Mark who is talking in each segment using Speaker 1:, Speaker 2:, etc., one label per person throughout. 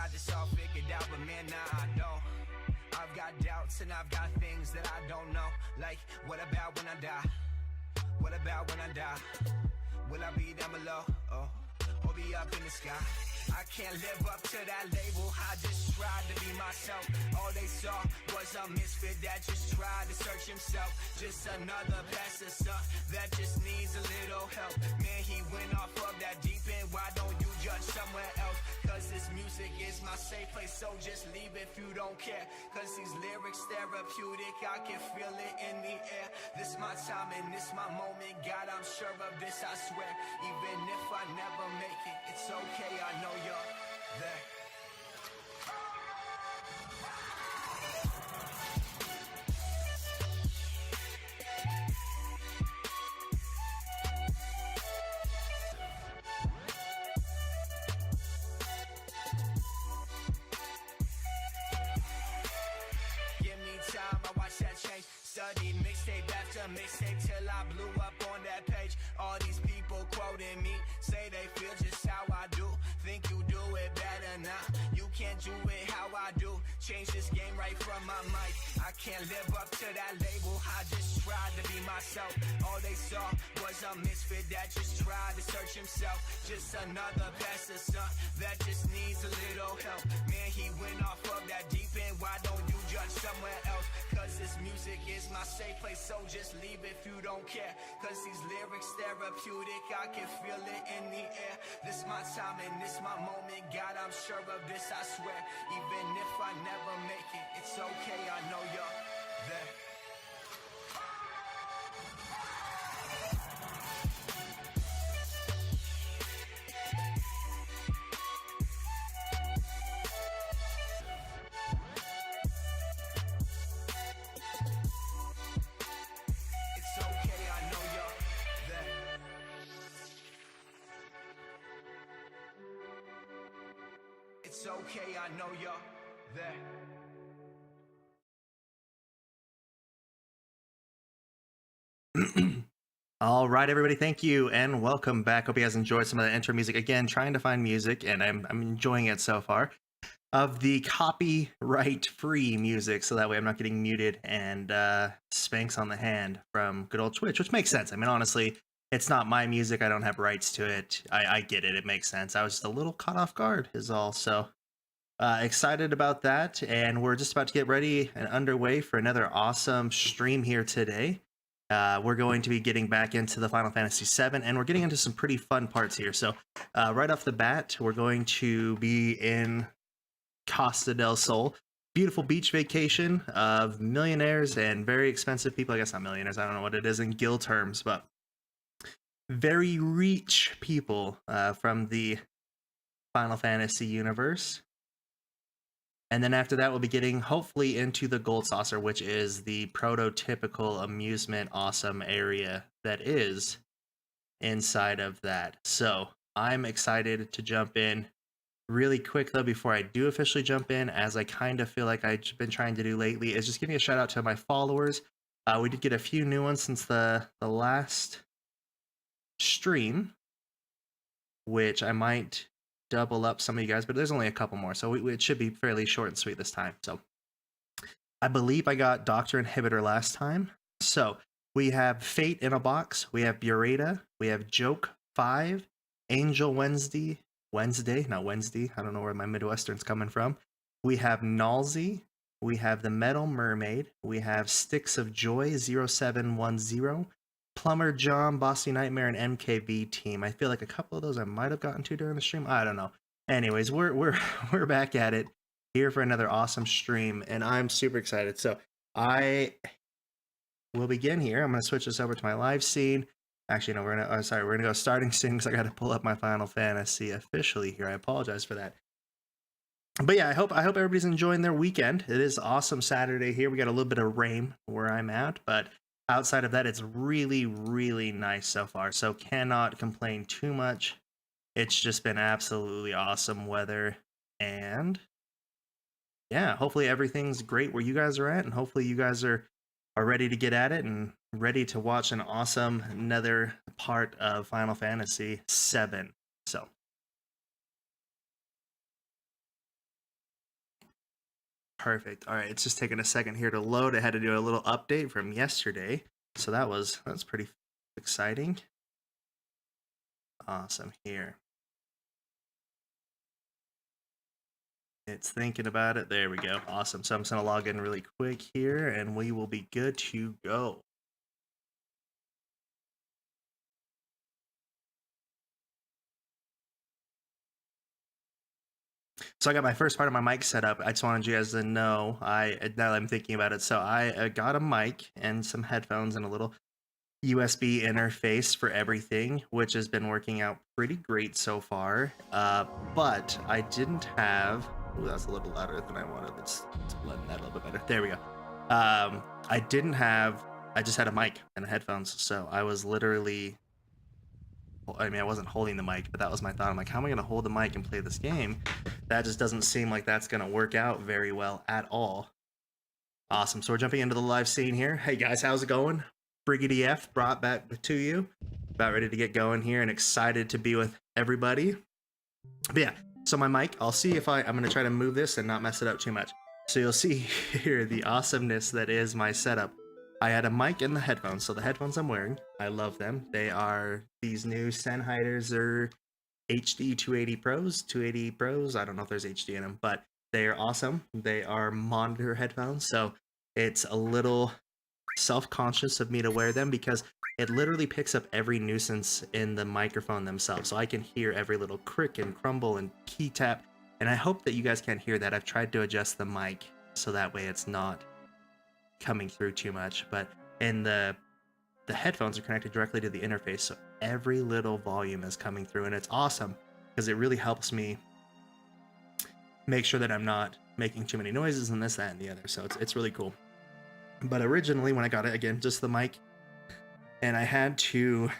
Speaker 1: got this all figured out, but man, nah, I don't. I've got doubts and I've got things that I don't know. Like, what about when I die? What about when I die? Will I be down below? Oh, or be up in the sky? I can't live up to that label. I just tried to be myself. All they saw was a misfit that just tried to search himself. Just another passive son that just needs a little help. Man, he went off of that deep end. Why don't you judge somewhere else? Cause this music is my safe place, so just leave if you don't care. Cause these lyrics therapeutic, I can feel it in the air. This my time and this my moment. God, I'm sure of this, I swear. Even if I never make it, it's okay, I know you're there. Give me time, I watch that change. Studied mixtape after mixtape till I blew up on that page. All these people quoting me, say they feel just how I do. Think you do it better now. You can't do it how I do. Change this game right from my mic. I can't live up to that label. I just tried to be myself. All they saw was a misfit that just tried to search himself. Just another bastard son that just needs a little help. Man, he went off of that deep end. Why don't you judge somewhere else? Cause this music is my safe place, so just leave if you don't care. Cause these lyrics therapeutic, I can feel it in the air. This my time and this my moment. God, I'm sure of this, I swear. Even if I never make it, it's okay, I know you're there. It's okay, I know you're there. It's okay, I know you're there.
Speaker 2: All right, everybody, thank you and welcome back. Hope you guys enjoyed some of the intro music. Again, trying to find music, and I'm enjoying it so far, of the copyright-free music, so that way I'm not getting muted and spanks on the hand from good old Twitch, which makes sense. I mean, honestly, it's not my music. I don't have rights to it. I get it. It makes sense. I was just a little caught off guard is all. So excited about that, and we're just about to get ready and underway for another awesome stream here today. We're going to be getting back into the Final Fantasy VII, and we're getting into some pretty fun parts here. So right off the bat, we're going to be in Costa del Sol. Beautiful beach vacation of millionaires and very expensive people. I guess not millionaires. I don't know what it is in guild terms, but very rich people from the Final Fantasy universe. And then after that, we'll be getting hopefully into the Gold Saucer, which is the prototypical amusement awesome area that is inside of that. So I'm excited to jump in really quick, though, before I do officially jump in, as I kind of feel like I've been trying to do lately, is just giving a shout out to my followers. We did get a few new ones since the last stream, which I might double up some of you guys, but there's only a couple more, so it should be fairly short and sweet this time. So I believe I got Dr. Inhibitor last time. So we have Fate in a Box, we have Bureta, we have Joke 5, Angel Wednesday, not Wednesday, I don't know where my Midwestern's coming from. We have Nalzi, we have the Metal Mermaid, we have Sticks of Joy 0710, Plumber John, Bossy Nightmare, and MKB Team. I feel like a couple of those I might have gotten to during the stream. I don't know. Anyways, we're back at it here for another awesome stream, and I'm super excited. So I will begin here. I'm going to switch this over to my live scene. Actually, no, we're gonna go starting scene because I got to pull up my Final Fantasy officially here. I apologize for that. But yeah, I hope everybody's enjoying their weekend. It is awesome Saturday here. We got a little bit of rain where I'm at, but outside of that, it's really, really nice so far. So cannot complain too much. It's just been absolutely awesome weather. And yeah, hopefully everything's great where you guys are at. And hopefully you guys are ready to get at it and ready to watch an awesome another part of Final Fantasy VII. So Perfect. All right, it's just taking a second here to load. I had to do a little update from yesterday, so that's pretty exciting. Awesome. Here, it's thinking about it. There we go. Awesome. So I'm just gonna log in really quick here, and we will be good to go. So I got my first part of my mic set up. I just wanted you guys to know, now that I'm thinking about it, so I got a mic and some headphones and a little USB interface for everything, which has been working out pretty great so far. But I didn't have... Ooh, that's a little louder than I wanted. Let's blend that a little bit better. There we go. I just had a mic and headphones, so I was literally... I mean, I wasn't holding the mic, but that was my thought. I'm like, how am I going to hold the mic and play this game? That just doesn't seem like that's going to work out very well at all. Awesome. So we're jumping into the live scene here. Hey guys, how's it going? Briggity F brought back to you. About ready to get going here and excited to be with everybody. But yeah, so my mic, I'll see if I'm going to try to move this and not mess it up too much. So you'll see here the awesomeness that is my setup. I had a mic and the headphones. So the headphones I'm wearing, I love them. They are these new Sennheiser HD 280 Pros. I don't know if there's HD in them, but they are awesome. They are monitor headphones. So it's a little self-conscious of me to wear them because it literally picks up every nuisance in the microphone themselves. So I can hear every little crick and crumble and key tap. And I hope that you guys can't hear that. I've tried to adjust the mic so that way it's not coming through too much, but the headphones are connected directly to the interface, so every little volume is coming through, and it's awesome because it really helps me make sure that I'm not making too many noises and this, that, and the other. So it's really cool. But originally when I got it, again, just the mic, and I had to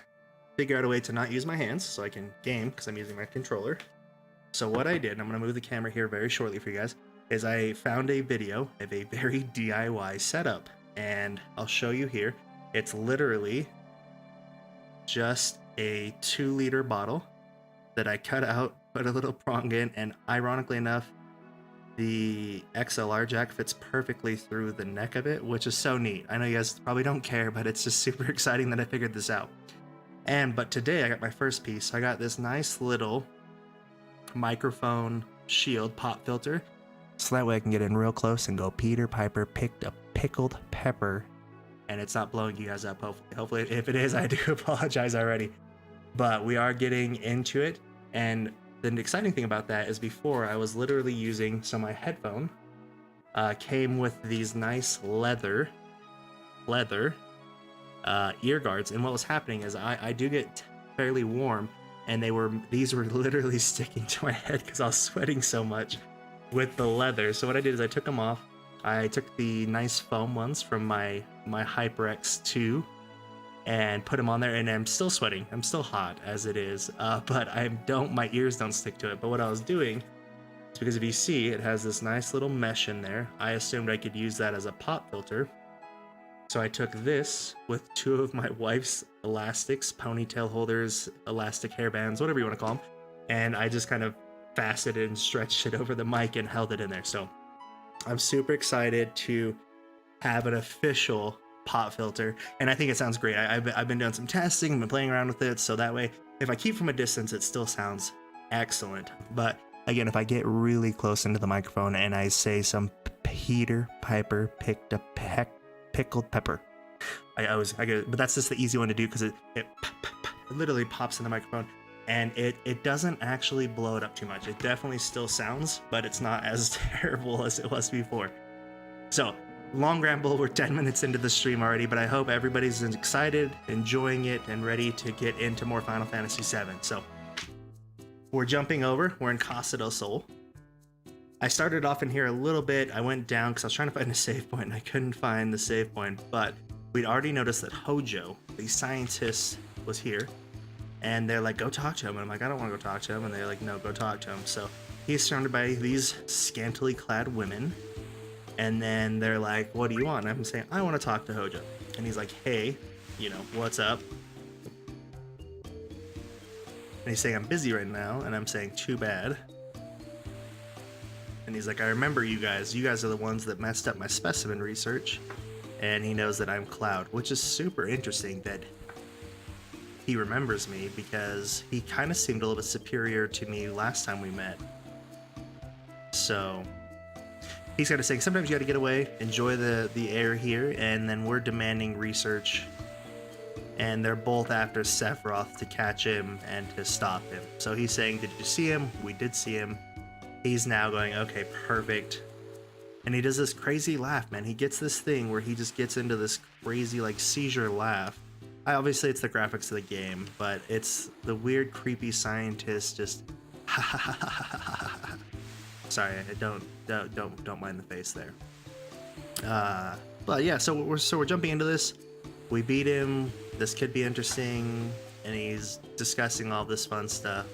Speaker 2: figure out a way to not use my hands so I can game because I'm using my controller. So what I did, and I'm going to move the camera here very shortly for you guys, is I found a video of a very DIY setup, and I'll show you here. It's literally just a 2-liter bottle that I cut out, put a little prong in, and ironically enough, the XLR jack fits perfectly through the neck of it, which is so neat. I know you guys probably don't care, but it's just super exciting that I figured this out. But today I got my first piece. I got this nice little microphone shield pop filter, so that way I can get in real close and go, Peter Piper picked a pickled pepper, and it's not blowing you guys up. Hopefully, if it is, I do apologize already. But we are getting into it, and the exciting thing about that is before I was literally using, so my headphone came with these nice leather ear guards, and what was happening is I do get fairly warm, and these were literally sticking to my head because I was sweating so much with the leather. So what I did is I took them off. I took the nice foam ones from my HyperX 2 and put them on there, and I'm still sweating. I'm still hot as it is, but my ears don't stick to it. But what I was doing is, because if you see, it has this nice little mesh in there. I assumed I could use that as a pop filter. So I took this with 2 of my wife's elastics, ponytail holders, elastic hairbands, whatever you want to call them, and I just kind of faceted and stretched it over the mic and held it in there. So I'm super excited to have an official pop filter, and I think it sounds great. I've been doing some testing and been playing around with it, so that way if I keep from a distance it still sounds excellent. But again, if I get really close into the microphone and I say some Peter Piper picked a pickled pepper, but that's just the easy one to do because it literally pops in the microphone, and it doesn't actually blow it up too much. It definitely still sounds, but it's not as terrible as it was before. So, long ramble, we're 10 minutes into the stream already, but I hope everybody's excited, enjoying it, and ready to get into more Final Fantasy VII. So, we're jumping over. We're in Costa del Sol. I started off in here a little bit. I went down because I was trying to find a save point, and I couldn't find the save point, but we'd already noticed that Hojo, the scientist, was here. And they're like, go talk to him. And I'm like, I don't want to go talk to him. And they're like, no, go talk to him. So he's surrounded by these scantily clad women. And then they're like, what do you want? And I'm saying, I want to talk to Hojo. And he's like, hey, what's up? And he's saying, I'm busy right now. And I'm saying, too bad. And And he's like, I remember you guys. You guys are the ones that messed up my specimen research. And he knows that I'm Cloud, which is super interesting that he remembers me because he kind of seemed a little bit superior to me last time we met. So he's got to say, sometimes you got to get away, enjoy the air here, and then we're demanding research. And they're both after Sephiroth to catch him and to stop him. So he's saying, did you see him? We did see him. He's now going, okay, perfect. And he does this crazy laugh, man. He gets this thing where he just gets into this crazy, like, seizure laugh. Obviously, it's the graphics of the game, but it's the weird, creepy scientist just ha ha ha ha ha ha. Sorry, don't mind the face there. But yeah, so we're jumping into this. We beat him. This could be interesting, and he's discussing all this fun stuff.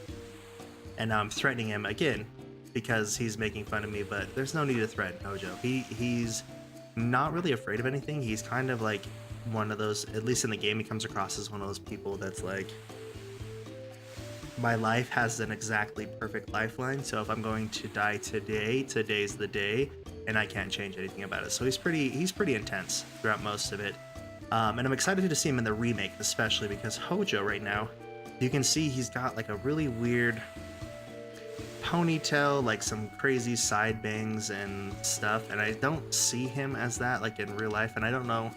Speaker 2: And now I'm threatening him again because he's making fun of me. But there's no need to threaten Hojo. He's not really afraid of anything. He's kind of like one of those, at least in the game, he comes across as one of those people that's like, my life has an exactly perfect lifeline, so if I'm going to die today, today's the day, and I can't change anything about it. So he's pretty intense throughout most of it. And I'm excited to see him in the remake, especially because Hojo right now, you can see he's got like a really weird ponytail, like some crazy side bangs and stuff, and I don't see him as that like in real life, and I don't know.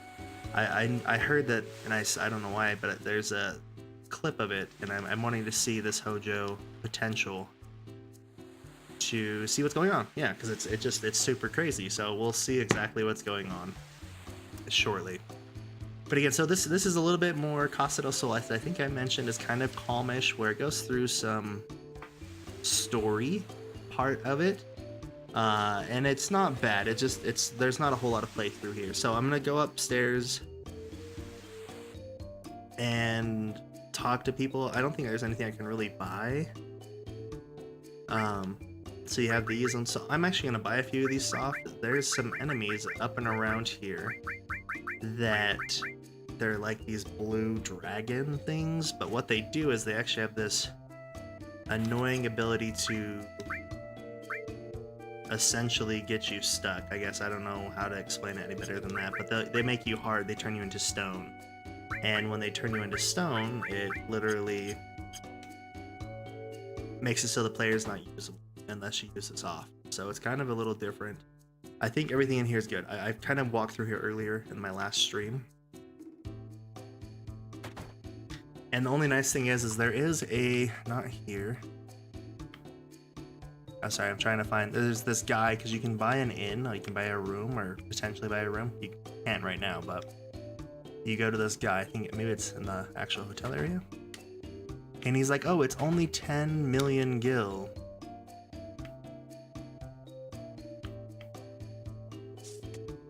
Speaker 2: I heard that, and I don't know why, but there's a clip of it, and I'm wanting to see this Hojo potential to see what's going on. Yeah, because it's super crazy. So we'll see exactly what's going on shortly. But again, so this is a little bit more Costa del Sol. I think I mentioned is kind of calmish, where it goes through some story part of it. And it's not bad. There's not a whole lot of playthrough here. So I'm gonna go upstairs and talk to people. I don't think there's anything I can really buy. So you have these, and so I'm actually gonna buy a few of these soft. There's some enemies up and around here that they're like these blue dragon things, but what they do is they actually have this annoying ability to essentially get you stuck. I guess I don't know how to explain it any better than that, but they make you hard. They turn you into stone, and when they turn you into stone, it literally makes it so the player's not usable unless you use this off. So it's kind of a little different. I think everything in here is good. I've kind of walked through here earlier in my last stream, and the only nice thing is there is a, not here, oh, sorry, I'm trying to find, there's this guy, because you can buy an inn, or you can buy a room, or potentially buy a room. You can't right now, but you go to this guy, I think maybe it's in the actual hotel area, and he's like, oh, it's only 10 million gil.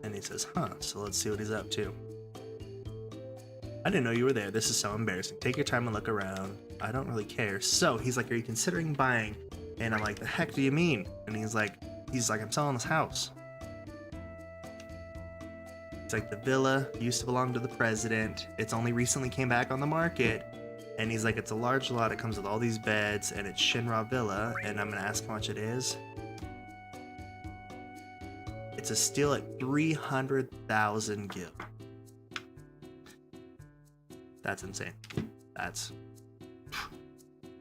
Speaker 2: And he says, huh, so let's see what he's up to. I didn't know you were there. This is so embarrassing. Take your time and look around. I don't really care. So he's like, are you considering buying? And I'm like, the heck do you mean? And he's like, I'm selling this house. It's like, the villa used to belong to the president. It's only recently came back on the market. And he's like, it's a large lot. It comes with all these beds, and it's Shinra Villa. And I'm gonna ask how much it is. It's a steal at 300,000 gil. That's insane. That's,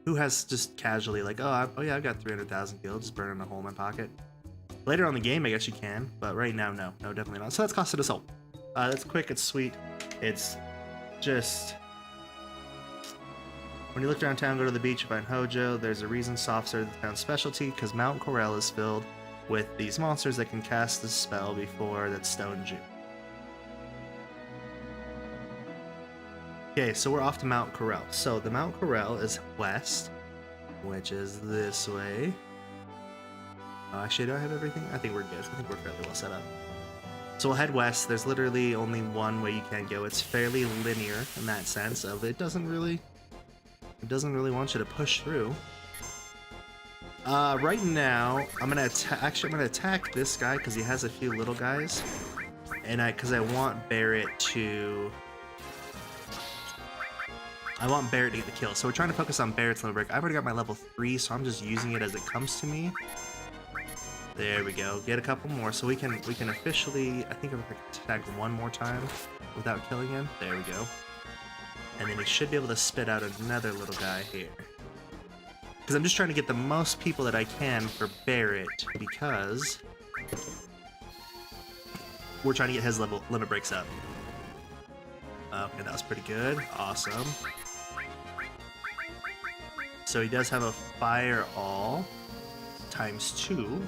Speaker 2: who has just casually like, oh yeah, I've got 300,000 gil, just burning a hole in my pocket. Later on in the game, I guess you can, but right now, no, definitely not. So that's Costa del Sol. That's quick, it's sweet. It's just, when you look around town, go to the beach, you find Hojo. There's a reason soft serve the town's specialty, because Mount Corel is filled with these monsters that can cast the spell before that stoned you. Okay, so we're off to Mount Corel. So the Mount Corel is west, which is this way. Actually, do I have everything? I think we're good. I think we're fairly well set up. So we'll head west. There's literally only one way you can go. It's fairly linear in that sense of it doesn't really want you to push through. Right now, I'm gonna attack this guy because he has a few little guys, and because I want Barrett to get the kill. So we're trying to focus on Barrett's level break. I've already got my level 3, so I'm just using it as it comes to me. There we go. Get a couple more, so we can officially. I think if I can attack one more time without killing him. There we go. And then he should be able to spit out another little guy here. Because I'm just trying to get the most people that I can for Barret, because we're trying to get his limit breaks up. Okay, that was pretty good. Awesome. So he does have a fire all ×2.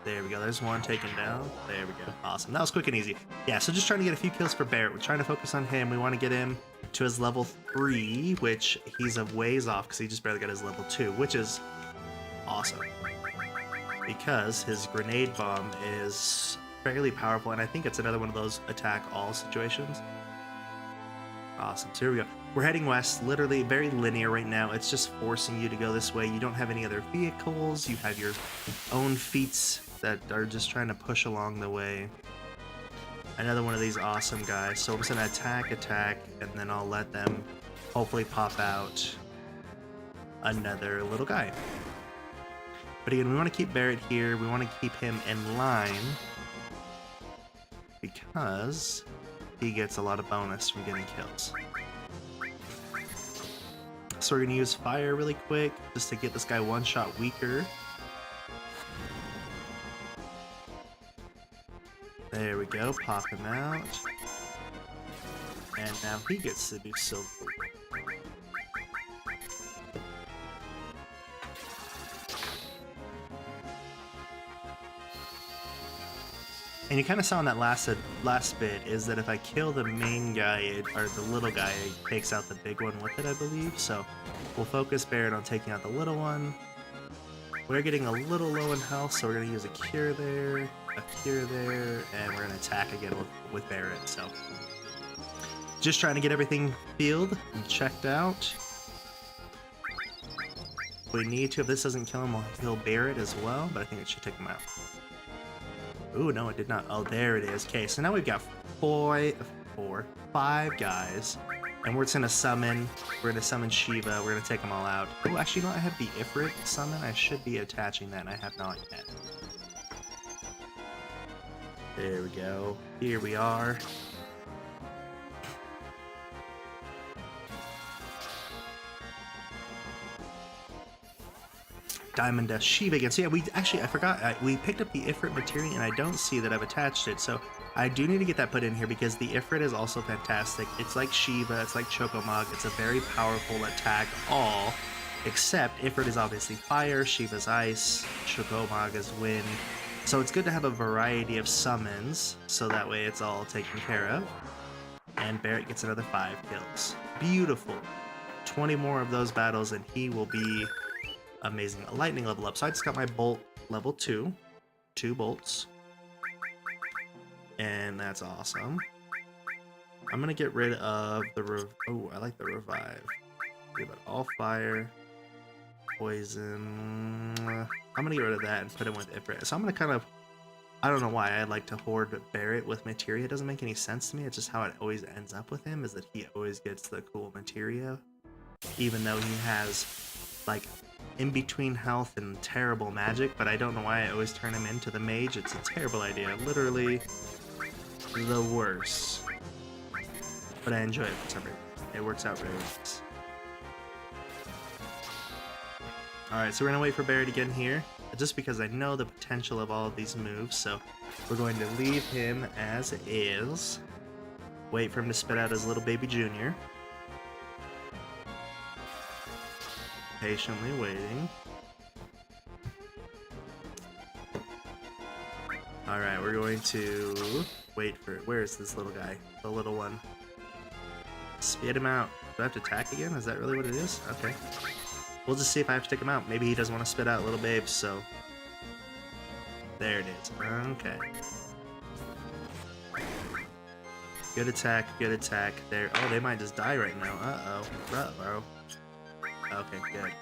Speaker 2: There we go. There's one taken down. There we go. Awesome. That was quick and easy. Yeah, so just trying to get a few kills for Barret. We're trying to focus on him. We want to get him to his level 3, which he's a ways off because he just barely got his level 2, which is awesome. Because his grenade bomb is fairly powerful, and I think it's another one of those attack all situations. Awesome. So here we go. We're heading west, literally very linear right now. It's just forcing you to go this way. You don't have any other vehicles. You have your own feats that are just trying to push along the way. Another one of these awesome guys. So I'm just going to attack, and then I'll let them hopefully pop out another little guy. But again, we want to keep Barret here. We want to keep him in line because he gets a lot of bonus from getting kills. So we're going to use fire really quick just to get this guy one shot weaker. There we go, pop him out. And now he gets to do silver. And you kind of saw in that last bit is that if I kill the main guy, or the little guy, it takes out the big one with it, I believe. So we'll focus Barret on taking out the little one. We're getting a little low in health, so we're going to use a cure there, and we're going to attack again with Barret. So just trying to get everything healed and checked out. We need to, if this doesn't kill him, we'll heal Barret as well, but I think it should take him out. Ooh, no, it did not. Oh, there it is. Okay, so now we've got 5 guys, and we're just gonna summon. We're gonna summon Shiva. We're gonna take them all out. Oh, actually, no, I have the Ifrit summon. I should be attaching that, and I have not yet. There we go. Here we are. Diamond Dust Shiva again. So yeah, I forgot, we picked up the Ifrit material and I don't see that I've attached it, so I do need to get that put in here because the Ifrit is also fantastic. It's like Shiva, it's like Chocomog, it's a very powerful attack all, except Ifrit is obviously fire, Shiva's ice, Chocomog is wind, so it's good to have a variety of summons, so that way it's all taken care of. And Barret gets another 5 kills. Beautiful. 20 more of those battles and he will be amazing. A lightning level up. So I just got my bolt level 2. 2 bolts. And that's awesome. I'm going to get rid of the... Oh, I like the revive. Get about all fire. Poison. I'm going to get rid of that and put him with Ifrit. So I'm going to kind of... I don't know why I like to hoard Barret with materia. It doesn't make any sense to me. It's just how it always ends up with him, is that he always gets the cool materia. Even though he has, like, in-between health and terrible magic, but I don't know why I always turn him into the mage. It's a terrible idea. Literally the worst. But I enjoy it for some reason. It works out really nice. Alright, so we're gonna wait for Barret again here, just because I know the potential of all of these moves, so we're going to leave him as is. Wait for him to spit out his little baby junior. Patiently waiting. Alright, we're going to wait for... Where is this little guy? The little one. Spit him out. Do I have to attack again? Is that really what it is? Okay. We'll just see if I have to take him out. Maybe he doesn't want to spit out little babes, so... There it is. Okay. Good attack, good attack. There. Oh, they might just die right now. Uh-oh. Uh-oh. Okay, good.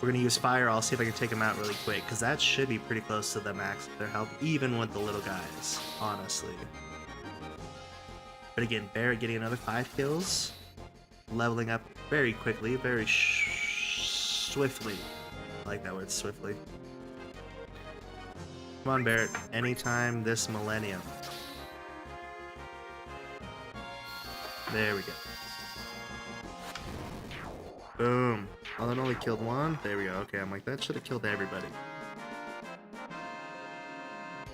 Speaker 2: We're gonna use fire. I'll see if I can take them out really quick, because that should be pretty close to the max of their health, even with the little guys, honestly. But again, Barret getting another 5 kills, leveling up very quickly, very swiftly. I like that word, swiftly. Come on, Barrett. Anytime this millennium. There we go. Boom. Oh, that only killed one? There we go. Okay, I'm like, that should have killed everybody.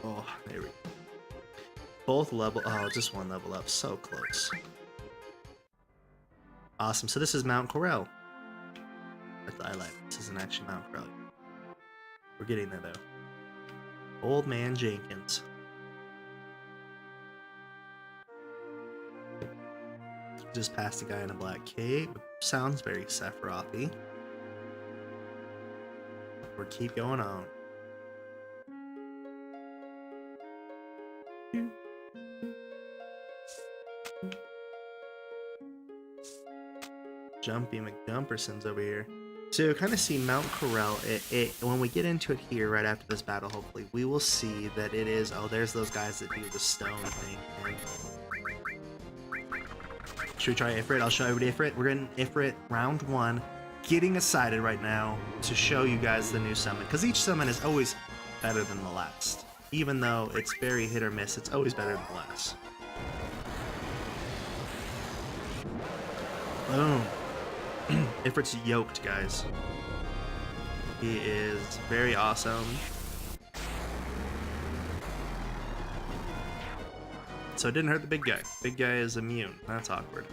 Speaker 2: Oh, there we go. Both level... Oh, just one level up. So close. Awesome. So this is Mount Corel. I like this isn't actually Mount Corel. We're getting there, though. Old Man Jenkins. Just passed a guy in a black cape. Sounds very Sephiroth-y. We'll keep going on. Jumpy McDumperson's over here. So kind of see Mount Corel. When we get into it here, right after this battle, hopefully, we will see that it is... Oh, there's those guys that do the stone thing. And should we try Ifrit? I'll show everybody Ifrit. We're in Ifrit round 1. Getting excited right now to show you guys the new summon. Because each summon is always better than the last. Even though it's very hit or miss, it's always better than the last. Boom. Ifrit's yoked, guys. He is very awesome. So it didn't hurt the big guy. Big guy is immune. That's awkward.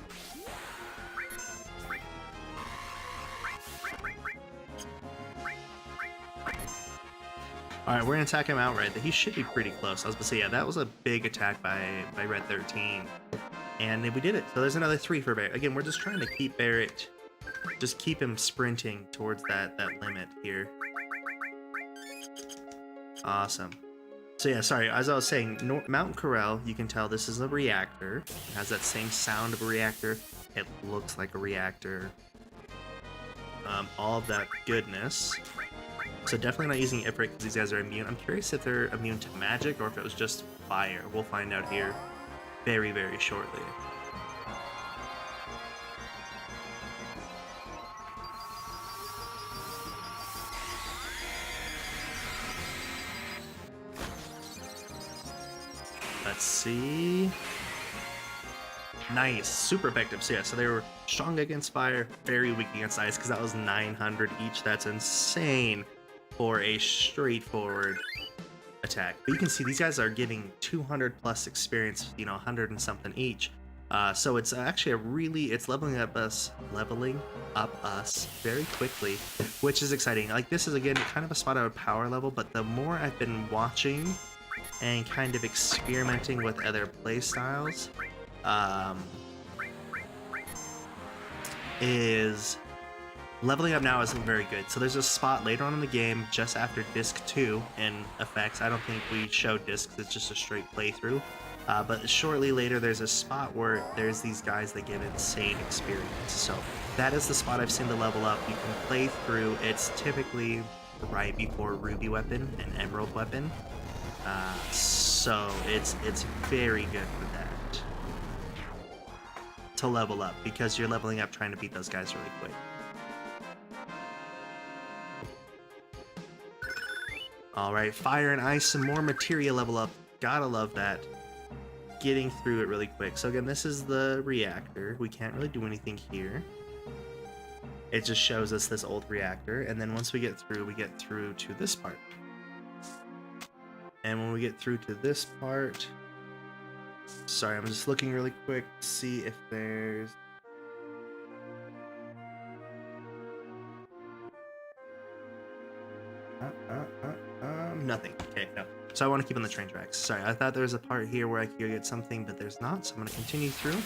Speaker 2: Alright, we're gonna attack him outright. He should be pretty close. I was gonna say, yeah, that was a big attack by Red 13. And we did it. So there's another 3 for Barrett. Again, we're just trying to keep Barrett... Just keep him sprinting towards that limit here. Awesome. So yeah, sorry, as I was saying, Mount Corel, you can tell this is a reactor. It has that same sound of a reactor. It looks like a reactor. All of that goodness. So definitely not using Ifrit because these guys are immune. I'm curious if they're immune to magic or if it was just fire. We'll find out here very, very shortly. Let's see. Nice, super effective. So yeah, so they were strong against fire, very weak against ice, because that was 900 each. That's insane for a straightforward attack. But you can see these guys are getting 200 plus experience, you know, 100 and something each. So it's actually it's leveling up us very quickly, which is exciting. Like, this is again kind of a spot I would power level, but the more I've been watching and kind of experimenting with other playstyles, is leveling up now isn't very good. So there's a spot later on in the game, just after Disc 2 in effects. I don't think we showed Discs, it's just a straight playthrough. But shortly later, there's a spot where there's these guys that give insane experience. So that is the spot I've seen to level up. You can play through. It's typically right before Ruby Weapon and Emerald Weapon. So it's very good for that to level up, because you're leveling up trying to beat those guys really quick. Alright, fire and ice, some more materia level up. Gotta love that. Getting through it really quick. So again, this is the reactor. We can't really do anything here. It just shows us this old reactor, and then once we get through to this part. And when we get through to this part... Sorry, I'm just looking really quick to see if there's... Nothing. Okay, no. So I want to keep on the train tracks. Sorry, I thought there was a part here where I could get something, but there's not, so I'm going to continue through.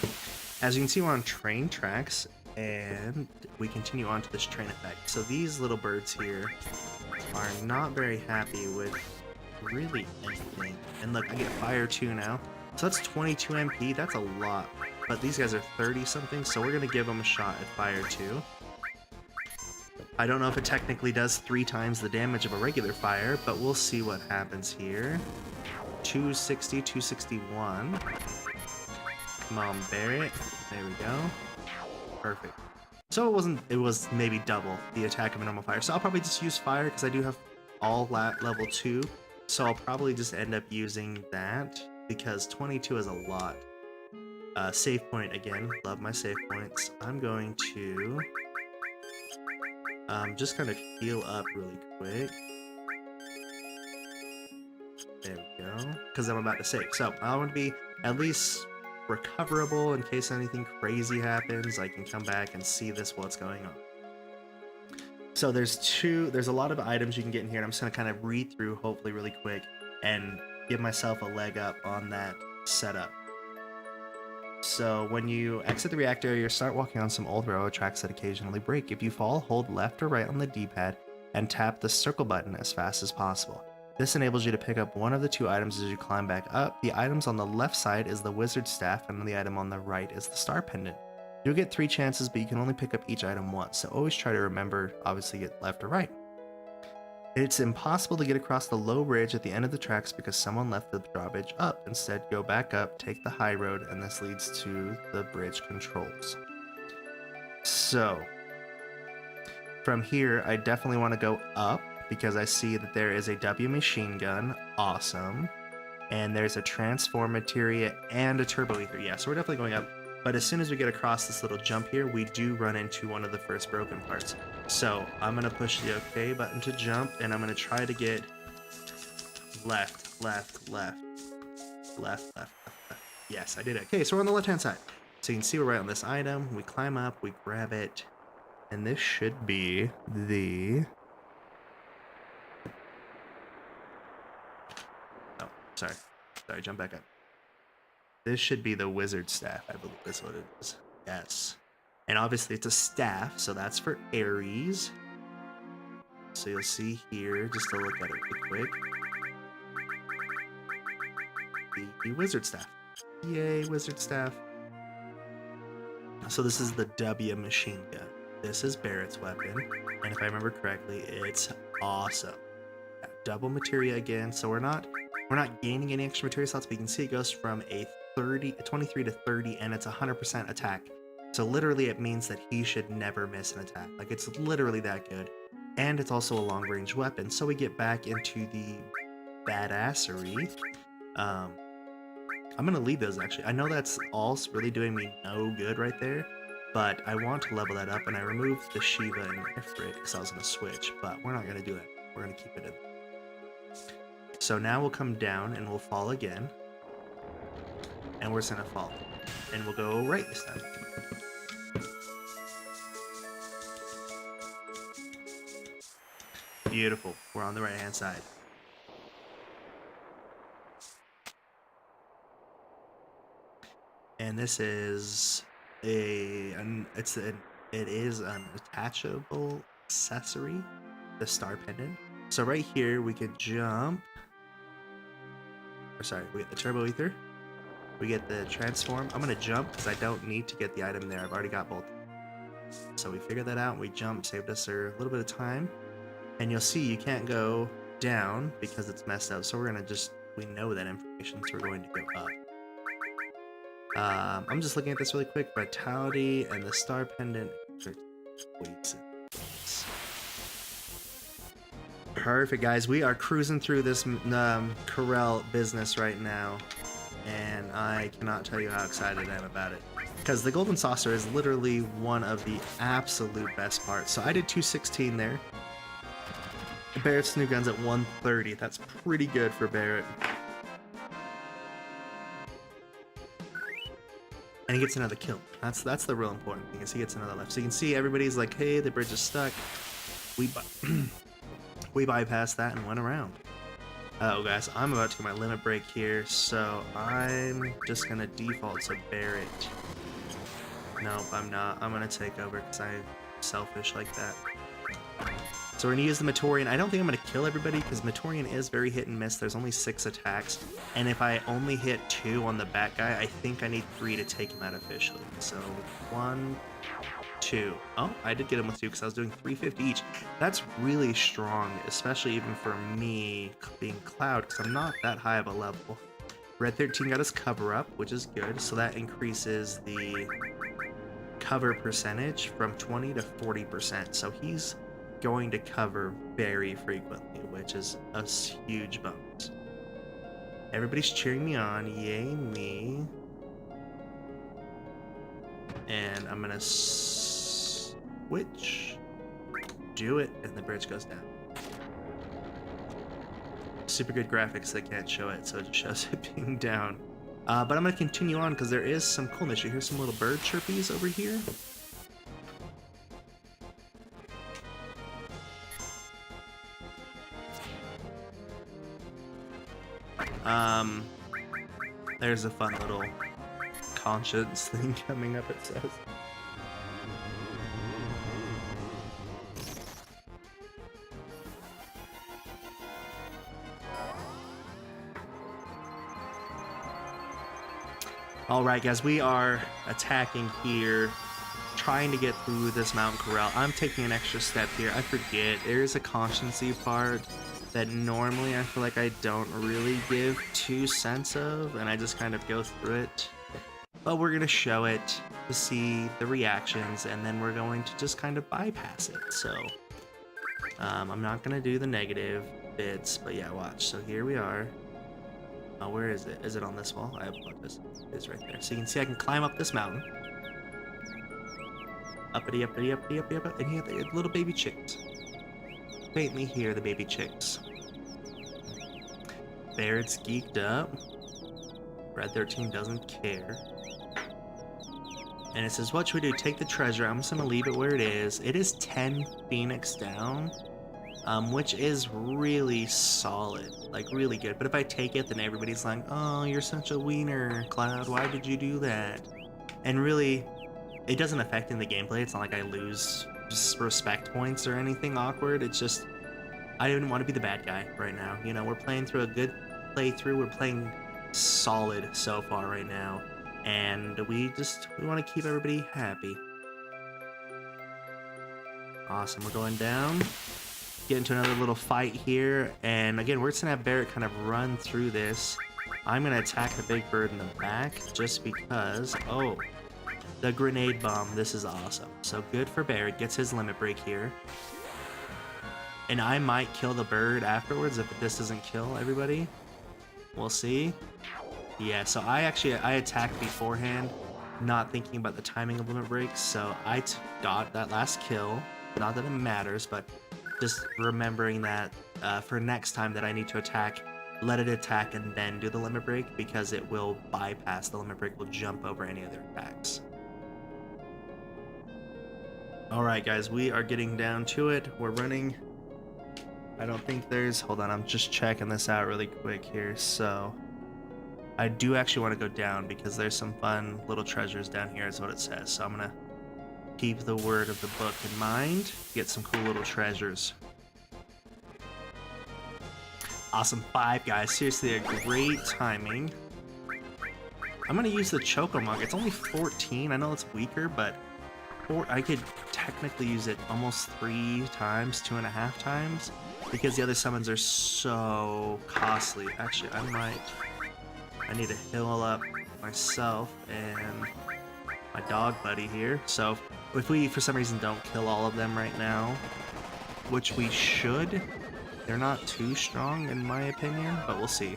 Speaker 2: As you can see, we're on train tracks, and we continue on to this train effect. So these little birds here are not very happy with really anything. And look, I get fire 2 now. So that's 22 MP, that's a lot. But these guys are 30 something, so we're going to give them a shot at fire 2. I don't know if it technically does 3 times the damage of a regular fire, but we'll see what happens here. 260, 261. Come on, Barrett. There we go. Perfect. So it was maybe double the attack of a normal fire. So I'll probably just use fire because I do have all level 2 So I'll probably just end up using that because 22 is a lot. Save point again. Love my save points. I'm going to just kind of heal up really quick. There we go. Because I'm about to save. So I want to be at least recoverable in case anything crazy happens. I can come back and see this what's going on. So there's a lot of items you can get in here, and I'm just going to kind of read through hopefully really quick and give myself a leg up on that setup. So when you exit the reactor, you start walking on some old railroad tracks that occasionally break. If you fall, hold left or right on the D-pad and tap the circle button as fast as possible. This enables you to pick up one of the two items as you climb back up. The items on the left side is the wizard staff, and the item on the right is the star pendant. You'll get 3 chances, but you can only pick up each item once, so always try to remember, obviously, get left or right. It's impossible to get across the low bridge at the end of the tracks because someone left the drawbridge up. Instead, go back up, take the high road, and this leads to the bridge controls. So, from here, I definitely want to go up because I see that there is a W machine gun. Awesome. And there's a transform materia and a turbo ether. Yeah, so we're definitely going up. But as soon as we get across this little jump here, we do run into one of the first broken parts. So I'm going to push the OK button to jump, and I'm going to try to get left, left, left, left, left, left, left. Yes, I did it. Okay, so we're on the left-hand side. So you can see we're right on this item. We climb up, we grab it, and this should be the... Oh, sorry. Sorry, jump back up. This should be the wizard staff, I believe is what it is. Yes. And obviously it's a staff, so that's for Aries. So you'll see here, just to look at it real quick. The wizard staff. Yay, wizard staff. So this is the W machine gun. This is Barrett's weapon. And if I remember correctly, it's awesome. Double materia again, so we're not gaining any extra materia slots, but you can see it goes from a 23 to 30, and it's 100% attack. So literally it means that he should never miss an attack. Like, it's literally that good. And it's also a long range weapon. So we get back into the badassery. I'm gonna leave those actually. I know that's all really doing me no good right there, but I want to level that up, and I removed the Shiva and Ifrit because I was gonna switch, but we're not gonna do that. We're gonna keep it in. So now we'll come down and we'll fall again. And we're just gonna fall. And we'll go right this time. Beautiful. We're on the right hand side. And this is it is an attachable accessory, the star pendant. So right here we could jump. Or sorry, we get the turbo ether. We get the transform. I'm gonna jump because I don't need to get the item there. I've already got both. So we figured that out. We jumped, saved us a little bit of time. And you'll see you can't go down because it's messed up. So we're gonna we know that information, so we're going to go up. I'm just looking at this really quick. Vitality and the star pendant. Perfect, guys. We are cruising through this Corel business right now, and I cannot tell you how excited I am about it. Because the golden saucer is literally one of the absolute best parts. So I did 216 there. Barrett's new gun's at 130. That's pretty good for Barrett. And he gets another kill. That's the real important thing, is he gets another life. So you can see everybody's like, hey, the bridge is stuck. We bypassed that and went around. Oh, guys, I'm about to get my limit break here, so I'm just gonna default to Barrett. Nope, I'm not. I'm gonna take over because I'm selfish like that. So we're gonna use the Matorian. I don't think I'm gonna kill everybody because Matorian is very hit and miss. There's only 6 attacks, and if I only hit 2 on the bat guy, I think I need 3 to take him out officially. So 1, 2. Oh, I did get him with 2 because I was doing 350 each. That's really strong, especially even for me being Cloud, because I'm not that high of a level. Red 13 got his cover up, which is good, so that increases the cover percentage from 20 to 40%. So he's going to cover very frequently, which is a huge bonus. Everybody's cheering me on. Yay me. And I'm gonna switch. Do it, and the bridge goes down. Super good graphics, they can't show it, so it just shows it being down. But I'm gonna continue on because there is some coolness. You hear some little bird chirpies over here. There's a fun little conscience thing coming up, it says. Alright guys, we are attacking here, trying to get through this mountain corral. I'm taking an extra step here. I forget, there is a consciency part that normally I feel like I don't really give 2 cents of, and I just kind of go through it. But we're going to show it to see the reactions, and then we're going to just kind of bypass it. So, I'm not going to do the negative bits, but yeah, watch. So here we are. Where is it? Is it on this wall? I apologize. It's right there. So you can see I can climb up this mountain. Uppity, uppity, uppity, uppity, uppity, and here the little baby chicks. Faintly hear the baby chicks. Barrett's geeked up. Red 13 doesn't care. And it says, what should we do? Take the treasure. I'm just going to leave it where it is. It is 10 Phoenix down, which is really solid. Like, really good. But if I take it, then everybody's like, oh, you're such a wiener, Cloud. Why did you do that? And really, it doesn't affect in the gameplay. It's not like I lose respect points or anything awkward. It's just, I didn't want to be the bad guy right now. You know, we're playing through a good playthrough. We're playing solid so far right now. And we want to keep everybody happy. Awesome, we're going down. Get into another little fight here. And again, we're just going to have Barrett kind of run through this. I'm going to attack the big bird in the back just because, oh, the grenade bomb. This is awesome. So good for Barrett. Gets his limit break here. And I might kill the bird afterwards if this doesn't kill everybody. We'll see. Yeah, so I attacked beforehand, not thinking about the timing of limit breaks. So I got that last kill. Not that it matters, but just remembering that for next time that I need to attack, let it attack and then do the limit break, because it will bypass the limit break, will jump over any other attacks. Alright guys, we are getting down to it. We're running. I don't think there's... Hold on, I'm just checking this out really quick here. So, I do actually want to go down because there's some fun little treasures down here is what it says. So I'm going to keep the word of the book in mind. Get some cool little treasures. Awesome 5, guys. Seriously, a great timing. I'm going to use the Choco Mug. It's only 14. I know it's weaker, but I could technically use it almost 3 times, 2.5 times, because the other summons are so costly. Actually, I need to heal up myself and my dog buddy here. So if we, for some reason, don't kill all of them right now, which we should, they're not too strong in my opinion, but we'll see.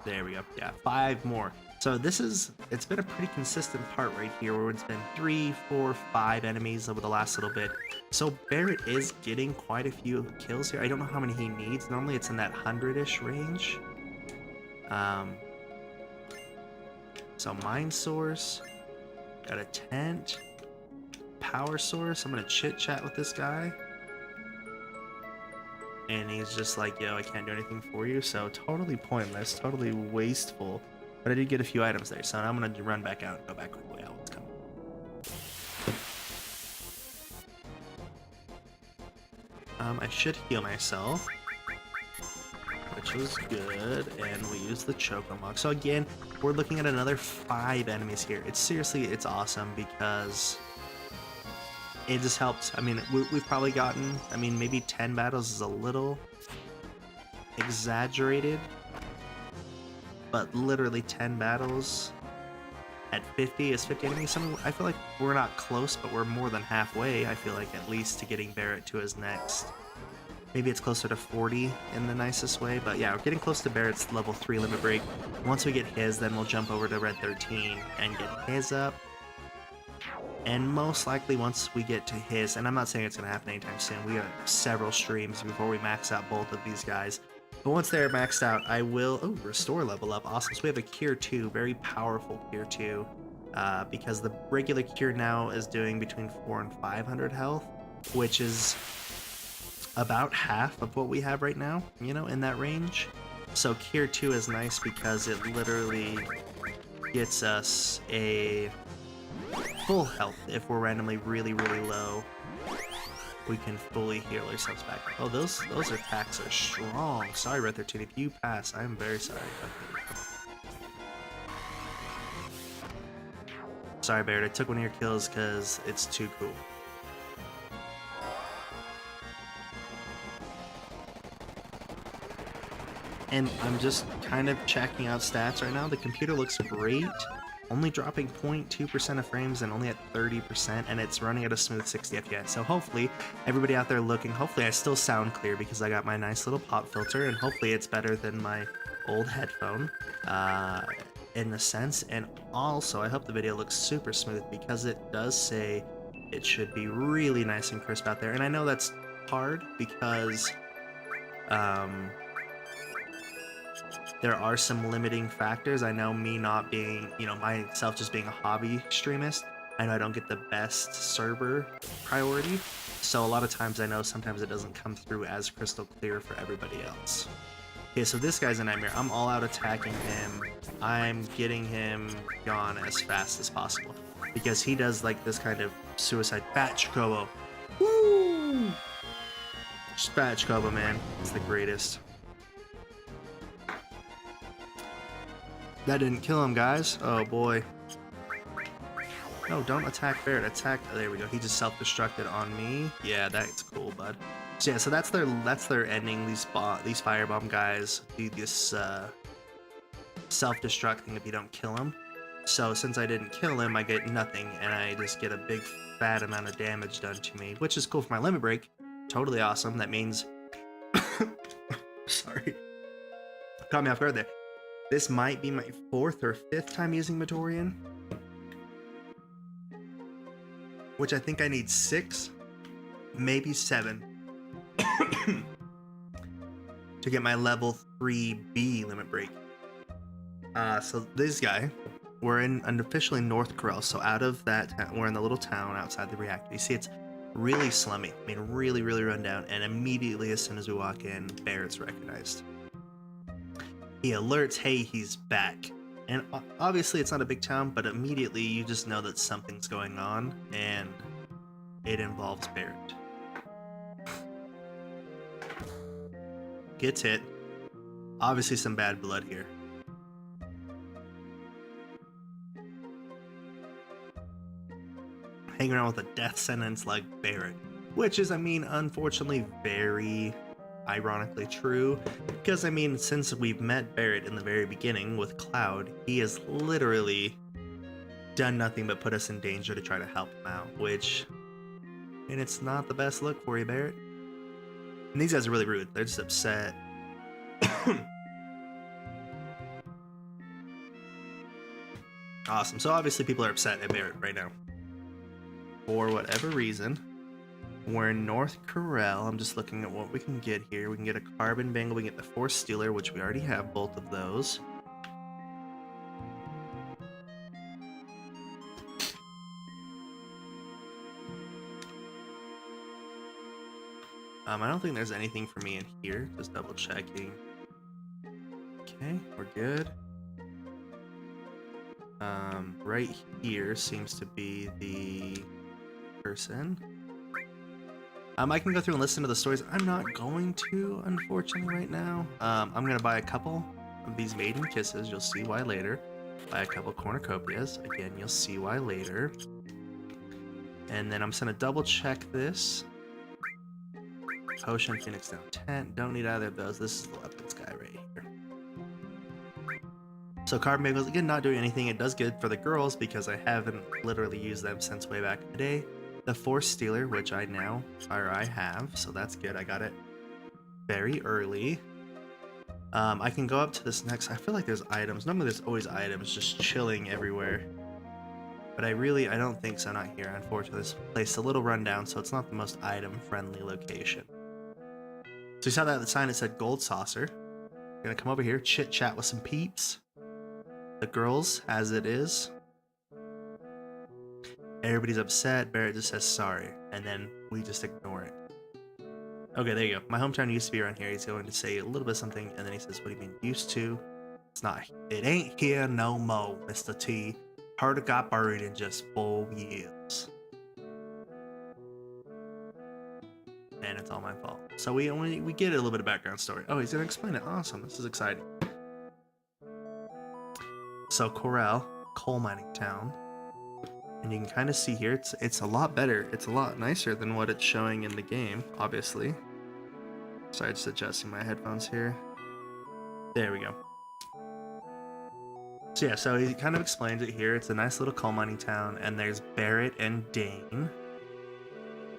Speaker 2: There we go. Yeah, 5 more. So it's been a pretty consistent part right here where it's been 3, 4, 5 enemies over the last little bit. So Barrett is getting quite a few kills here. I don't know how many he needs. Normally it's in that 100-ish range. So Mind Source, got a tent, Power Source. I'm gonna chit chat with this guy. And he's just like, yo, I can't do anything for you. So totally pointless, totally wasteful. But I did get a few items there, so I'm going to run back out and go back quickly out what's coming. I should heal myself, which was good, and we use the Choco Mug. So again, we're looking at another 5 enemies here. It's awesome because it just helps. I mean, we've probably gotten, maybe 10 battles is a little exaggerated, but literally 10 battles at 50. Is 50 enemies something? I feel like we're not close, but we're more than halfway, I feel like, at least, to getting Barrett to his next. Maybe it's closer to 40 in the nicest way, but yeah, we're getting close to Barrett's level 3 limit break. Once we get his, then we'll jump over to Red 13 and get his up. And most likely once we get to his, and I'm not saying it's going to happen anytime soon, we have several streams before we max out both of these guys. But once they're maxed out, I will, oh, restore level up, awesome. So we have a Cure 2, very powerful Cure 2, because the regular Cure now is doing between 400 and 500 health, which is about half of what we have right now, you know, in that range. So Cure 2 is nice because it literally gets us a full health. If we're randomly really low, we can fully heal ourselves back. Oh, those attacks are strong. Sorry, Red 13, if you pass, I'm very sorry. Sorry, Barrett, I took one of your kills because it's too cool. And I'm just kind of checking out stats right now. The computer looks great, only dropping 0.2% of frames and only at 30%, and it's running at a smooth 60 FPS. So hopefully, everybody out there looking, hopefully I still sound clear because I got my nice little pop filter, and hopefully it's better than my old headphone in a sense. And also, I hope the video looks super smooth because it does say it should be really nice and crisp out there. And I know that's hard because there are some limiting factors. I know me not being, you know, myself just being a hobby streamist, I know I don't get the best server priority. So a lot of times I know sometimes it doesn't come through as crystal clear for everybody else. Okay, so this guy's a nightmare. I'm all out attacking him. I'm getting him gone as fast as possible because he does like this kind of suicide batch combo. Woo! Batch combo, man. It's the greatest. That didn't kill him, guys. Oh boy. No, don't attack Barrett. Attack. Oh, there we go. He just self-destructed on me. Yeah, that's cool, bud. So yeah, so that's their ending. These firebomb guys do this self-destruct thing if you don't kill him. So since I didn't kill him, I get nothing, and I just get a big fat amount of damage done to me, which is cool for my limit break. Totally awesome. That means. Sorry. Caught me off guard there. This might be my 4th or 5th time using Matorian, which I think I need 6, maybe 7 to get my level 3B limit break. So this guy, we're in unofficially North Corel, so out of that, we're in the little town outside the reactor. You see it's really slummy, I mean really run down, and immediately as soon as we walk in, Barrett's recognized. He alerts, hey, he's back. And obviously it's not a big town, but immediately you just know that something's going on, and it involves Barrett. Gets hit. Obviously some bad blood here. Hanging around with a death sentence like Barrett. Which is, I mean, unfortunately very ironically true, because I mean, since we've met Barrett in the very beginning with Cloud, he has literally done nothing but put us in danger to try to help him out, which, and it's not the best look for you, Barrett. And these guys are really rude. They're just upset. Awesome. So obviously people are upset at Barrett right now. For whatever reason. We're in North Corel. I'm just looking at what we can get here. We can get a Carbon Bangle. We can get the Force Stealer, which we already have both of those. I don't think there's anything for me in here. Just double checking. Okay, we're good. Right here seems to be the person. I can go through and listen to the stories. I'm not going to, unfortunately, right now. I'm going to buy a couple of these Maiden Kisses. You'll see why later. Buy a couple Cornucopias. Again, you'll see why later. And then I'm just going to double check this. Potion, Phoenix Down Tent. Don't need either of those. This is the weapons guy right here. So card makers, again, not doing anything. It does good for the girls because I haven't literally used them since way back in the day. The Force Stealer, which I have, so that's good. I got it very early. I can go up to this next. I feel like there's items. Normally there's always items just chilling everywhere. But I don't think so, not here. Unfortunately, this place is a little rundown, so it's not the most item-friendly location. So you saw that sign that said Gold Saucer. I'm gonna come over here, chit-chat with some peeps. The girls, as it is. Everybody's upset. Barrett just says sorry, and then we just ignore it. Okay, there you go. My hometown used to be around here. He's going to say a little bit of something, and then he says, what do you mean, used to? It's not. It ain't here no more, Mr. T. Heard got buried in just 4 years. And it's all my fault. So we get a little bit of background story. Oh, he's gonna explain it. Awesome. This is exciting. So Corel, coal mining town. And you can kind of see here, it's a lot better. It's a lot nicer than what it's showing in the game, obviously. Sorry, just adjusting my headphones here. There we go. So yeah, so he kind of explains it here. It's a nice little coal mining town, and there's Barrett and Dane.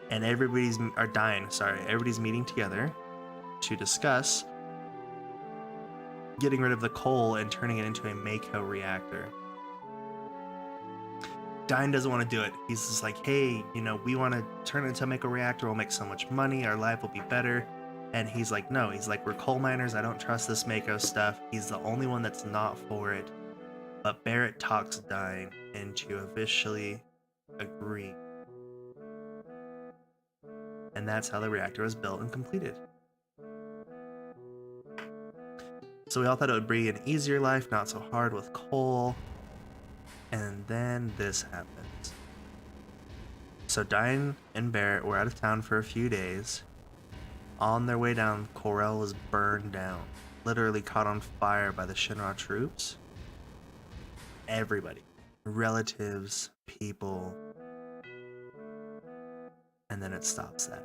Speaker 2: And everybody's meeting together to discuss getting rid of the coal and turning it into a Mako reactor. Dine doesn't want to do it. He's just like, hey, we want to turn it into a Mako reactor. We'll make so much money. Our life will be better. And he's like, no. He's like, we're coal miners. I don't trust this Mako stuff. He's the only one that's not for it. But Barrett talks Dine into officially agreeing. And that's how the reactor was built and completed. So we all thought it would be an easier life, not so hard with coal. And then this happens. So Dine and Barrett were out of town for a few days. On their way down, Corel was burned down. Literally caught on fire by the Shinra troops. Everybody. Relatives, people. And then it stops that.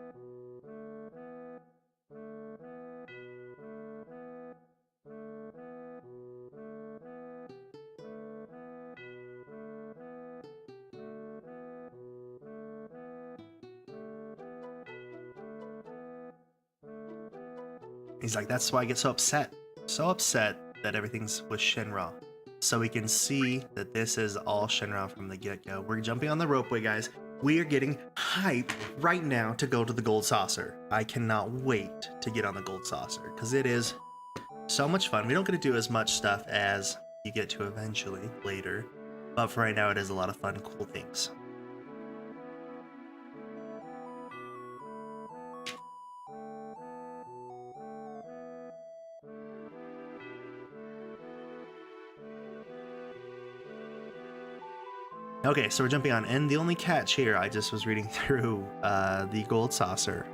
Speaker 2: He's like, that's why I get so upset. So upset that everything's with Shinra. So we can see that this is all Shinra from the get-go. We're jumping on the ropeway, guys. We are getting hyped right now to go to the Gold Saucer. I cannot wait to get on the Gold Saucer because it is so much fun. We don't get to do as much stuff as you get to eventually later, but for right now it is a lot of fun, cool things. Okay, so we're jumping on, and the only catch here, I just was reading through the Gold Saucer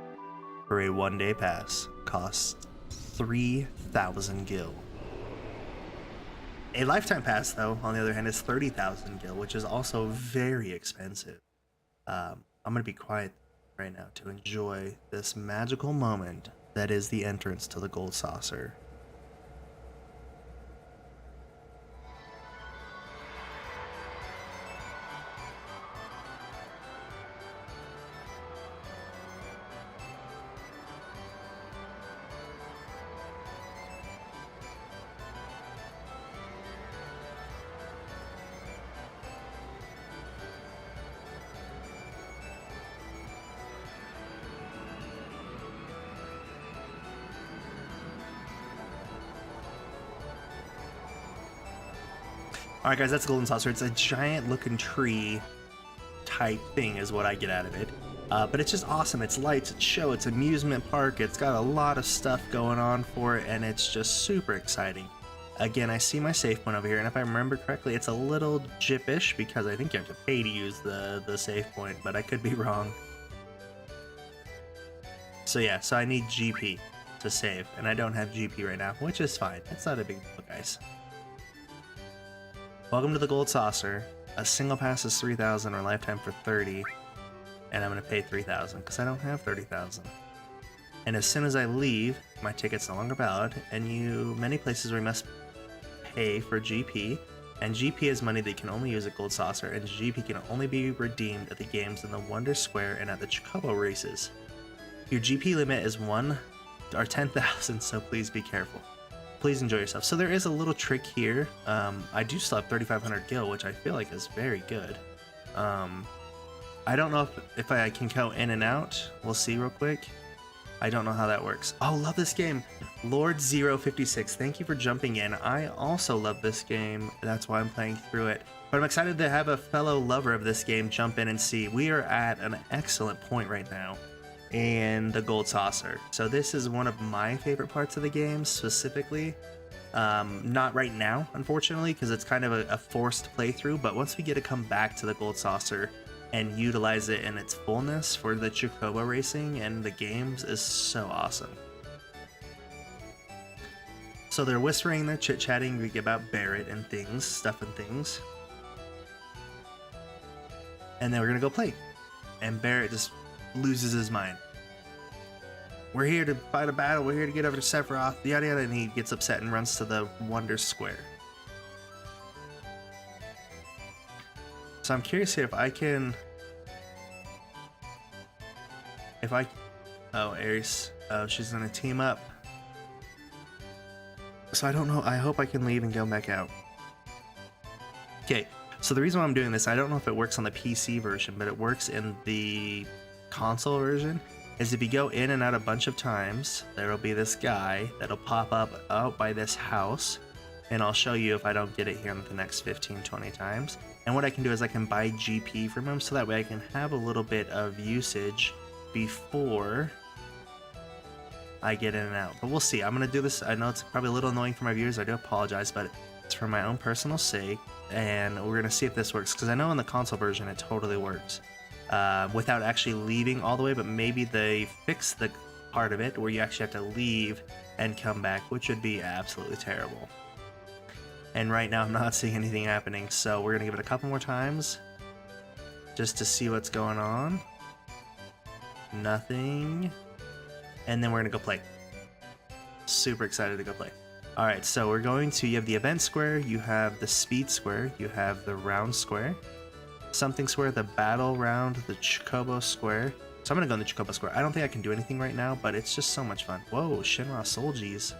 Speaker 2: for a 1-day pass costs 3,000 gil. A lifetime pass, though, on the other hand, is 30,000 gil, which is also very expensive. I'm going to be quiet right now to enjoy this magical moment that is the entrance to the Gold Saucer. Alright guys, that's the Golden Saucer. It's a giant looking tree type thing is what I get out of it. But it's just awesome. It's lights, it's show, it's amusement park, it's got a lot of stuff going on for it, and it's just super exciting. Again, I see my save point over here, and if I remember correctly, it's a little jippish because I think you have to pay to use the save point, but I could be wrong. So yeah, so I need GP to save, and I don't have GP right now, which is fine. It's not a big deal, guys. Welcome to the Gold Saucer. A single pass is 3,000 or lifetime for 30, and I'm going to pay 3,000 because I don't have 30,000. And as soon as I leave, my ticket's no longer valid, and many places where you must pay for GP, and GP is money that you can only use at Gold Saucer, and GP can only be redeemed at the games in the Wonder Square and at the Chocobo races. Your GP limit is 1 or 10,000, so please be careful. Please enjoy yourself. So there is a little trick here. I do still have 3,500 gil, which I feel like is very good. I don't know if I can go in and out. We'll see real quick. I don't know how that works. Oh, love this game. Lord056, thank you for jumping in. I also love this game. That's why I'm playing through it. But I'm excited to have a fellow lover of this game jump in and see. We are at an excellent point right now in the Gold Saucer. So this is one of my favorite parts of the game specifically. Not right now, unfortunately, because it's kind of a forced playthrough. But once we get to come back to the Gold Saucer and utilize it in its fullness for the Chocobo racing and the games is so awesome. So they're whispering, they're chit-chatting about Barrett and things, stuff and things. And then we're gonna go play. And Barrett just loses his mind. We're here to fight a battle, we're here to get over to Sephiroth, yada yada, and he gets upset and runs to the Wonder Square. So I'm curious here if I can... Oh, Ares. Oh, she's gonna team up. So I don't know. I hope I can leave and go back out. Okay, so the reason why I'm doing this, I don't know if it works on the PC version, but it works in the console version, is if you go in and out a bunch of times, there'll be this guy that'll pop up out by this house, and I'll show you if I don't get it here in the next 15-20 times. And what I can do is I can buy GP from him, so that way I can have a little bit of usage before I get in and out. But we'll see. I'm going to do this. I know it's probably a little annoying for my viewers. I do apologize, but it's for my own personal sake. And we're going to see if this works, because I know in the console version it totally works. Without actually leaving all the way, but maybe they fix the part of it where you actually have to leave and come back, which would be absolutely terrible. And right now I'm not seeing anything happening, so we're gonna give it a couple more times just to see what's going on. Nothing. And then we're gonna go play. Super excited to go play. Alright, so we're going to, you have the event square, you have the speed square, you have the round square, something square, the battle round, the Chocobo square. So I'm gonna go in the Chocobo square. I don't think I can do anything right now, but it's just so much fun. Whoa, Shinra Solgees.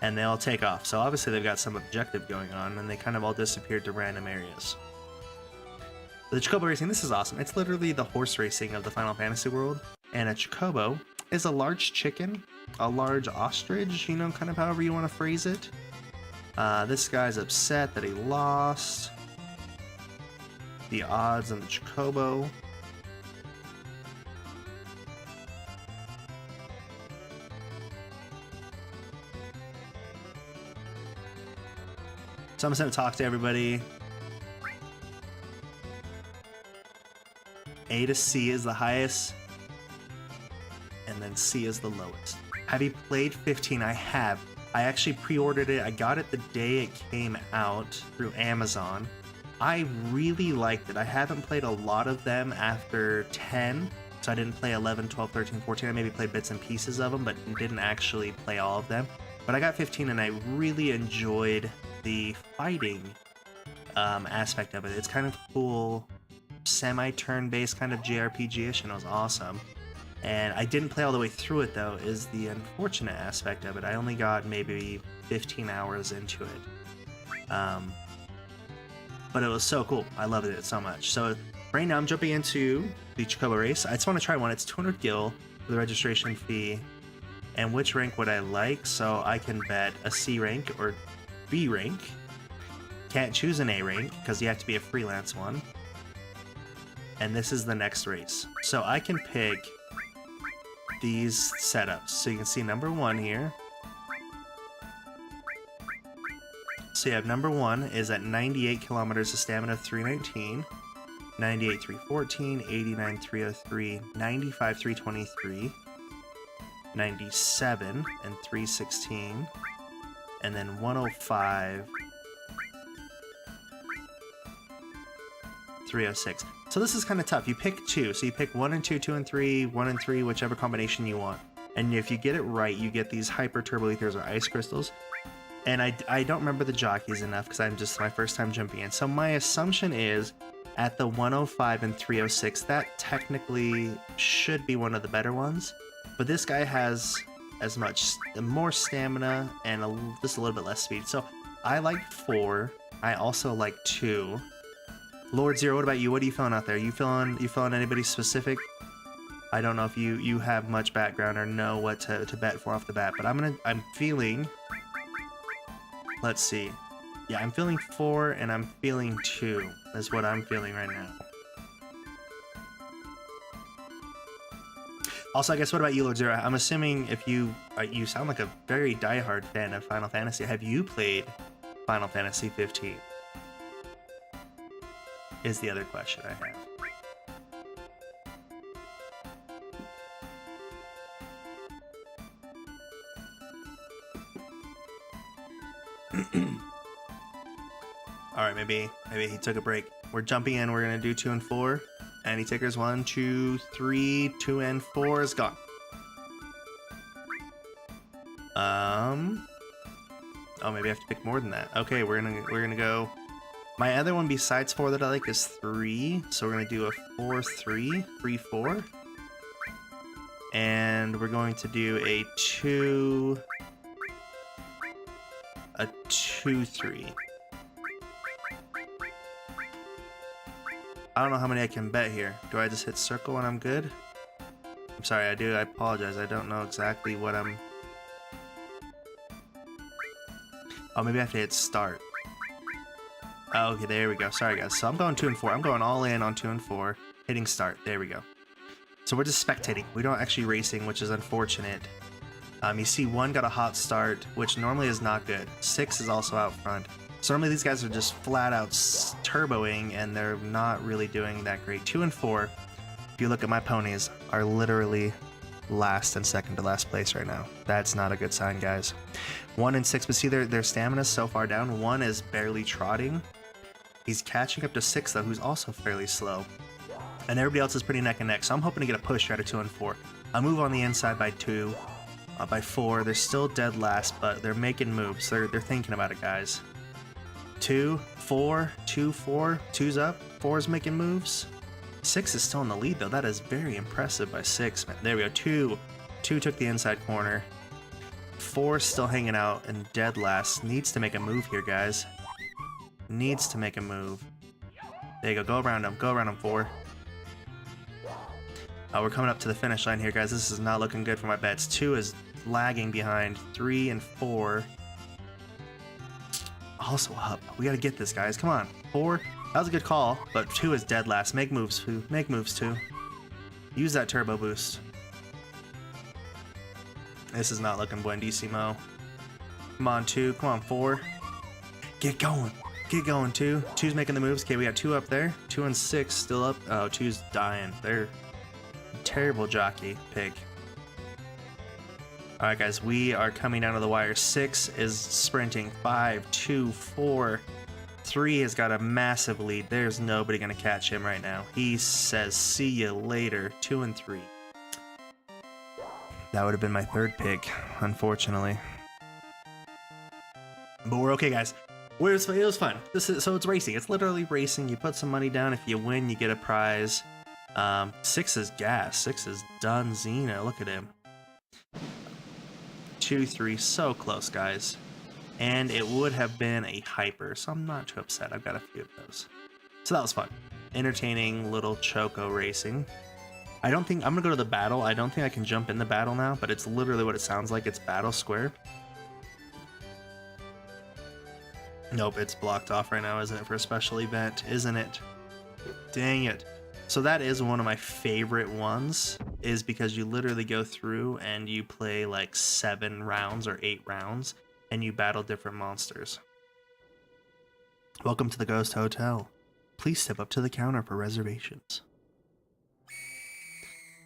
Speaker 2: And they all take off. So obviously they've got some objective going on, and they kind of all disappeared to random areas. The Chocobo racing, this is awesome. It's literally the horse racing of the Final Fantasy world. And a Chocobo is a large chicken, a large ostrich, you know, kind of however you want to phrase it. This guy's upset that he lost. The odds on the Chocobo. So I'm just going to talk to everybody. A to C is the highest, and then C is the lowest. Have you played 15? I have. I actually pre-ordered it. I got it the day it came out through Amazon. I really liked it. I haven't played a lot of them after 10, so I didn't play 11, 12, 13, 14. I maybe played bits and pieces of them, but didn't actually play all of them. But I got 15, and I really enjoyed the fighting aspect of it. It's kind of cool, semi-turn-based kind of JRPG-ish, and it was awesome. And I didn't play all the way through it, though, is the unfortunate aspect of it. I only got maybe 15 hours into it. But it was so cool. I loved it so much. So right now I'm jumping into the Chocobo race. I just want to try one. It's 200 gil for the registration fee. And which rank would I like? So I can bet a C rank or B rank. Can't choose an A rank because you have to be a freelance one. And this is the next race. So I can pick these setups. So you can see number 1 here. So you have number 1 is at 98 kilometers of stamina, 319, 98 314, 89 303, 95 323, 97 and 316, and then 105 306. So this is kind of tough. You pick 2. So you pick 1 and 2, 2 and 3, 1 and 3, whichever combination you want. And if you get it right, you get these hyper turbo ethers or ice crystals. And I don't remember the jockeys enough because I'm just my first time jumping in. So my assumption is at the 105 and 306, that technically should be one of the better ones. But this guy has as much, more stamina and just a little bit less speed. So I like 4. I also like 2. Lord Zero, what about you? What are you feeling out there? You feeling anybody specific? I don't know if you have much background or know what to bet for off the bat, but I'm feeling. Let's see. Yeah, I'm feeling 4 and I'm feeling 2. That's what I'm feeling right now. Also, I guess what about you, Lord Zero? I'm assuming if you sound like a very diehard fan of Final Fantasy. Have you played Final Fantasy 15? Is the other question I have. Alright, maybe he took a break. We're jumping in, we're gonna do 2 and 4. Any takers? 1, 2, 3, 2 and 4 is gone. Oh, maybe I have to pick more than that. Okay, we're gonna go. My other one besides 4 that I like is 3, so we're gonna do a 4, 3, 3, 4. And we're going to do a 2, 3. I don't know how many I can bet here. Do I just hit circle and I'm good? I'm sorry, I apologize. I don't know exactly what I'm... Oh, maybe I have to hit start. Oh, okay, there we go. Sorry, guys. So I'm going 2 and 4. I'm going all in on 2 and 4. Hitting start. There we go. So we're just spectating. We don't actually racing, which is unfortunate. You see 1 got a hot start, which normally is not good. 6 is also out front. So normally these guys are just flat out turboing, and they're not really doing that great. 2 and 4, if you look at my ponies, are literally last and second to last place right now. That's not a good sign, guys. 1 and 6, but see their stamina is so far down. 1 is barely trotting. He's catching up to 6 though, who's also fairly slow. And everybody else is pretty neck and neck, so I'm hoping to get a push out of 2 and 4. I'll move on the inside by 2, by 4. They're still dead last, but they're making moves. They're thinking about it, guys. 2, 4, 2, 4, 2's up, 4's making moves. 6 is still in the lead though. That is very impressive by 6, man. There we go. 2 took the inside corner. 4 still hanging out and dead last. Needs to make a move here, guys. Needs to make a move. There you go. Go around him. Go around him, 4. We're coming up to the finish line here, guys. This is not looking good for my bets. 2 is lagging behind 3 and 4. Also up. We gotta get this, guys. Come on. 4. That was a good call, but 2 is dead last. Make moves, 2. Make moves, 2. Use that turbo boost. This is not looking buenísimo. Come on, 2. Come on, 4. Get going. Get going, 2. 2's making the moves. Okay, we got 2 up there. 2 and 6 still up. Oh, 2's dying. They're terrible jockey pick. Alright, guys, we are coming down to the wire. 6 is sprinting. 5, 2, 4. 3 has got a massive lead. There's nobody going to catch him right now. He says, see you later. 2 and 3. That would have been my 3rd pick, unfortunately. But we're okay, guys. It was fun. So it's racing. It's literally racing. You put some money down. If you win, you get a prize. 6 is gas. 6 is done. Xena. Look at him. 2, 3. So close, guys. And it would have been a hyper, so I'm not too upset. I've got a few of those. So that was fun. Entertaining little Choco racing. I don't think... I'm going to go to the battle. I don't think I can jump in the battle now, but it's literally what it sounds like. It's Battle Square. Nope, it's blocked off right now, isn't it, for a special event? Isn't it? Dang it. So that is one of my favorite ones, is because you literally go through and you play like 7 rounds or 8 rounds, and you battle different monsters. Welcome to the Ghost Hotel. Please step up to the counter for reservations.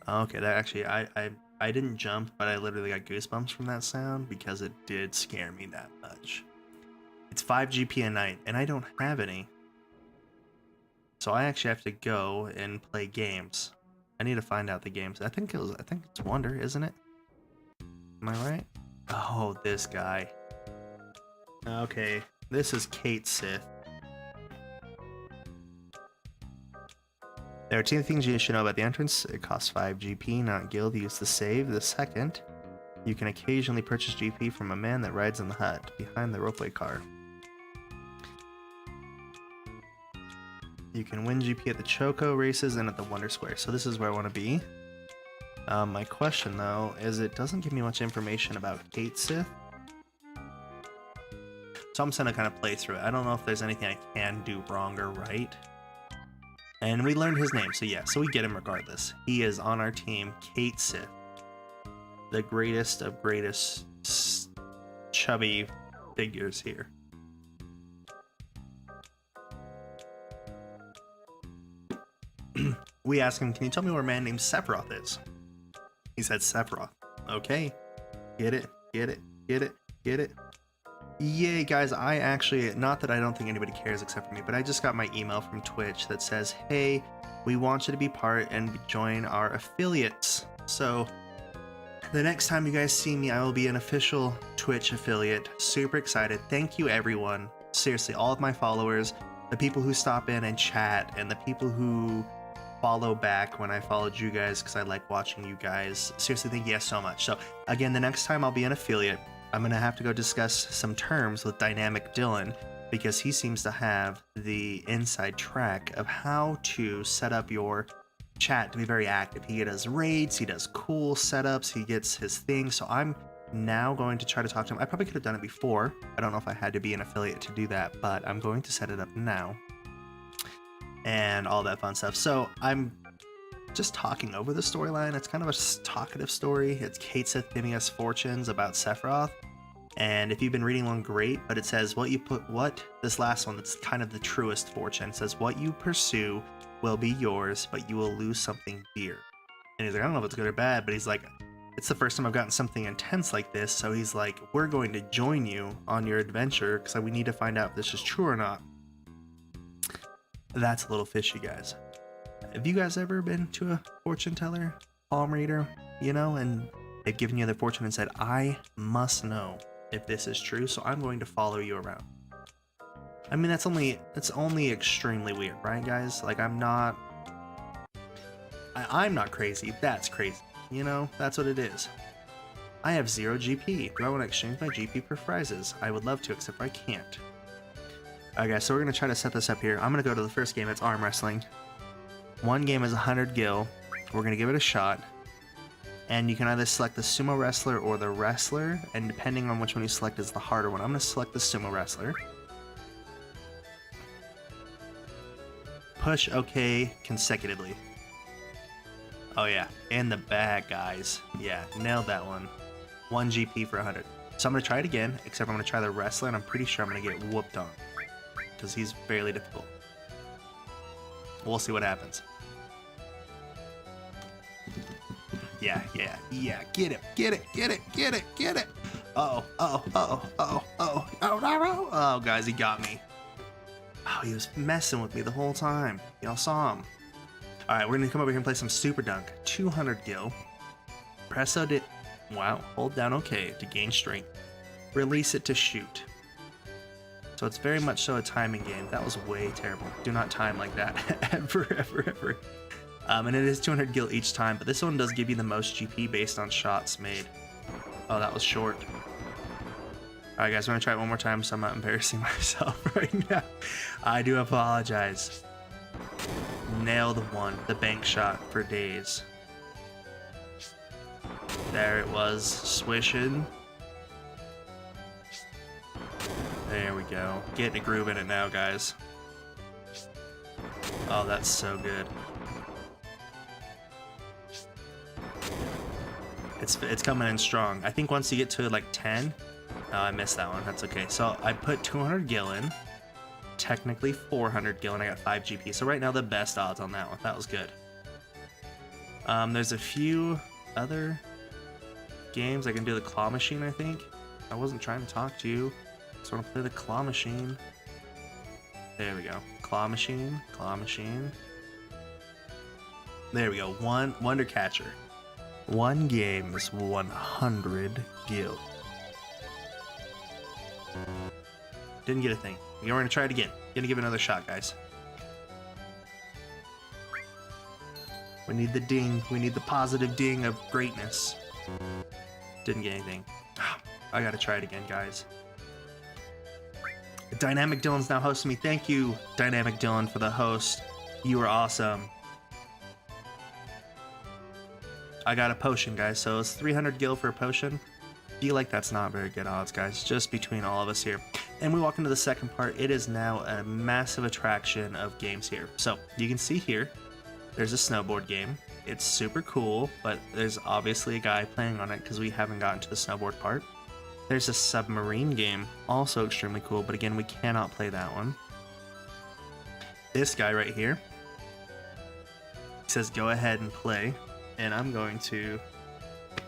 Speaker 2: Okay, that actually, I didn't jump, but I literally got goosebumps from that sound because it did scare me that much. It's 5 GP a night, and I don't have any. So I actually have to go and play games. I need to find out the games. I think it's Wonder, isn't it? Am I right? Oh, this guy. Okay, this is Kate Sith. There are 2 things you should know about the entrance. It costs 5 GP, not guild. Use the save. The second, you can occasionally purchase GP from a man that rides in the hut behind the ropeway car. You can win GP at the Choco races and at the Wonder Square. So this is where I want to be. My question though is it doesn't give me much information about Kate Sith. So I'm just gonna kind of play through it. I don't know if there's anything I can do wrong or right. And we learned his name, so yeah, so we get him regardless. He is on our team, Kate Sith. The greatest of greatest chubby figures here. We asked him, can you tell me where a man named Sephiroth is? He said Sephiroth. Okay. Get it, get it, get it, get it. Yay, guys, I actually, not that I don't think anybody cares except for me, but I just got my email from Twitch that says, hey, we want you to be part and join our affiliates. So the next time you guys see me, I will be an official Twitch affiliate. Super excited. Thank you, everyone. Seriously, all of my followers, the people who stop in and chat, and the people who follow back when I followed you guys because I like watching you guys. Seriously, thank you guys so much. So again, the next time I'll be an affiliate, I'm going to have to go discuss some terms with Dynamic Dylan because he seems to have the inside track of how to set up your chat to be very active. He does raids, he does cool setups, he gets his thing. So I'm now going to try to talk to him. I probably could have done it before. I don't know if I had to be an affiliate to do that, but I'm going to set it up now and all that fun stuff. So I'm just talking over the storyline. It's kind of a talkative story. It's Kate Sith giving us fortunes about Sephiroth. And if you've been reading along, great, but it says this last one, that's kind of the truest fortune. It says, what you pursue will be yours, but you will lose something dear. And he's like, I don't know if it's good or bad, but he's like, it's the first time I've gotten something intense like this. So he's like, we're going to join you on your adventure because we need to find out if this is true or not. That's a little fishy, guys. Have you guys ever been to a fortune teller, palm reader, and they've given you their fortune and said, I must know if this is true, so I'm going to follow you around. I mean, that's only extremely weird, right, guys? Like, I'm not crazy. That's crazy. That's what it is. I have 0 GP. Do I want to exchange my GP for prizes? I would love to, except I can't. Okay, so we're going to try to set this up here. I'm going to go to the first game. It's arm wrestling. One game is 100 gil. We're going to give it a shot. And you can either select the sumo wrestler or the wrestler. And depending on which one you select is the harder one. I'm going to select the sumo wrestler. Push OK consecutively. Oh yeah, in the bag, guys. Yeah, nailed that one. 1 GP for 100. So I'm going to try it again, except I'm going to try the wrestler, and I'm pretty sure I'm going to get whooped on. Because he's fairly difficult. We'll see what happens. Yeah. Get it. Oh, guys, he got me. Oh, he was messing with me the whole time. Y'all saw him. Alright, we're gonna come over here and play some Super Dunk. 200 gil. Press out it. Wow, hold down OK to gain strength. Release it to shoot. So it's very much so a timing game. That was way terrible. Do not time like that. ever. And it is 200 gil each time, but this one does give you the most GP based on shots made. Oh, that was short. Alright guys, we're gonna try it one more time so I'm not embarrassing myself right now. I do apologize. Nailed one, the bank shot for days. There it was, swishing. There we go. Getting a groove in it now, guys. Oh, that's so good. It's coming in strong. I think once you get to like 10, oh, I missed that one. That's okay. So I put 200 gil in. Technically 400 gil, and I got 5 GP. So right now the best odds on that one. That was good. There's a few other games. I can do the claw machine, I think. I wasn't trying to talk to you. Just want to play the claw machine. There we go. Claw machine. There we go. Wonder catcher. One game is 100 gil. Didn't get a thing. We're gonna try it again. Gonna give it another shot, guys. We need the ding. We need the positive ding of greatness. Didn't get anything. I gotta try it again, guys. Dynamic Dylan's now hosting me. Thank you, Dynamic Dylan, for the host. You are awesome. I got a potion, guys, so it's 300 gil for a potion. Feel like that's not very good odds, guys, just between all of us here. And we walk into the second part. It is now a massive attraction of games here. So you can see here, there's a snowboard game. It's super cool, but there's obviously a guy playing on it because we haven't gotten to the snowboard part. There's a submarine game, also extremely cool, but again, we cannot play that one. This guy right here says go ahead and play, and I'm going to